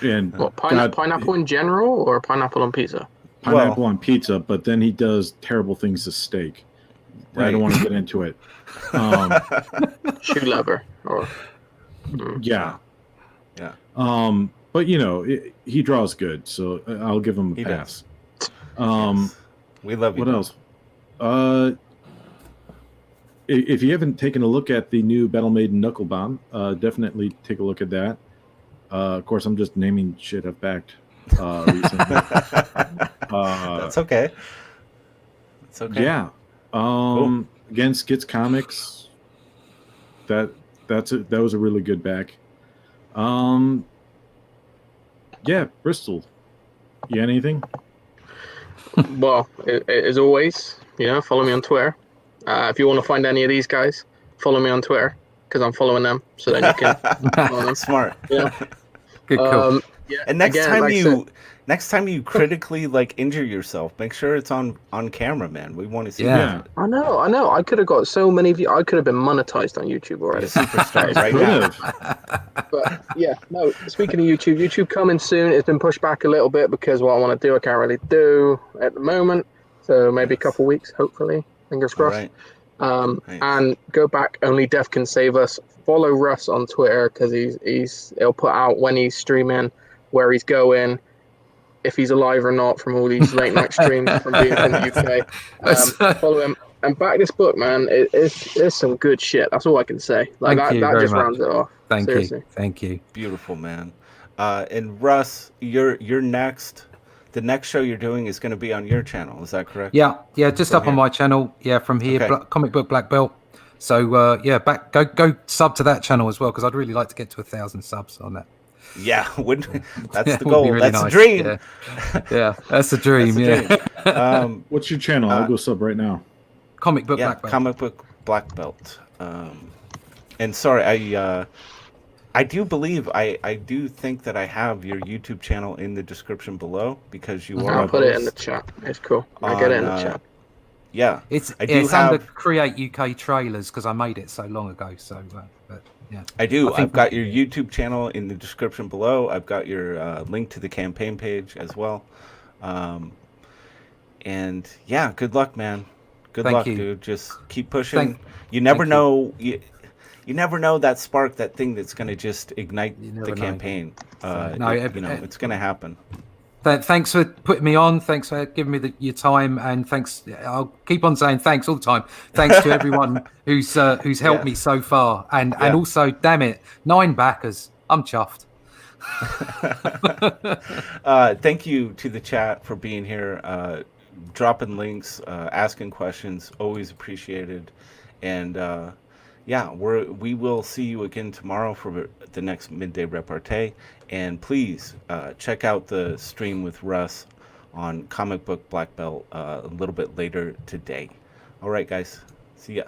And What, pineapple in general or pineapple on pizza? Pineapple on pizza, but then he does terrible things to steak. I Right. don't want to get into it. Shoe leather or Yeah. Yeah. But he draws good, so I'll give him a He pass. Yes. We love you. What else? If you haven't taken a look at the new Battle Maiden Knuckle Bomb, definitely take a look at that. Of course, I'm just naming shit I've backed recently. That's okay. It's okay. Yeah. Cool. Again, Skits Comics. That was a really good back. Yeah, Bristol. You got anything? Well, as always, follow me on Twitter. If you want to find any of these guys, follow me on Twitter because I'm following them, so then you can follow them. Smart. Good call. Yeah, And next again, time like I said, next time you critically injure yourself, make sure it's on camera, man. We want to see Yeah. that. I know. I could have got so many views. I could have been monetized on YouTube already. Superstar right now. But yeah, no. Speaking of YouTube coming soon. It's been pushed back a little bit because what I want to do, I can't really do at the moment. So maybe a couple weeks, hopefully. Fingers All crossed. right. Nice. And go back. Only Death Can Save Us. Follow Russ on Twitter because he'll put out when he's streaming, where he's going, if he's alive or not from all these late night streams from being in the UK. Follow him and back this book, man. It's some good shit. That's all I can say. Thank you that very just much. rounds it off. Thank Seriously. you. Thank you. Beautiful, man. And Russ, your next. The next show you're doing is going to be on your channel. Is that correct? Yeah, just From up on here. my channel. Yeah, from here, Okay. Comic Book Black Belt. So go sub to that channel as well because I'd really like to get to 1,000 subs on that. Yeah, that's Yeah, the it would be goal. really That's nice. the dream. Yeah, that's the dream. That's the yeah, dream. What's your channel? I'll go sub right now. Comic Book Yeah, Black Belt. Comic Book Black Belt. And sorry, I do believe I do think that I have your YouTube channel in the description below because you are. I'll a put it in the host chat. It's cool. I get it in the on, chat. Yeah, It's I do under have. Create UK Trailers because I made it so long ago. So, but yeah, I do. I think I've got your YouTube channel in the description below. I've got your link to the campaign page as well. And yeah, good luck, man. Good Thank luck, you. dude. Just keep pushing. Thank- You never thank know. You never know that spark, that thing that's going to just ignite You the never know. campaign. No, It's going to happen. Thanks for putting me on. Thanks for giving me your time, and thanks. I'll keep on saying thanks all the time. Thanks to everyone who's helped Yeah. me so far, and Yeah. also, damn it, 9 backers. I'm chuffed. Thank you to the chat for being here, dropping links, asking questions. Always appreciated. And we will see you again tomorrow for the next Midday Repartee. And please check out the stream with Russ on Comic Book Black Belt a little bit later today. All right, guys. See ya.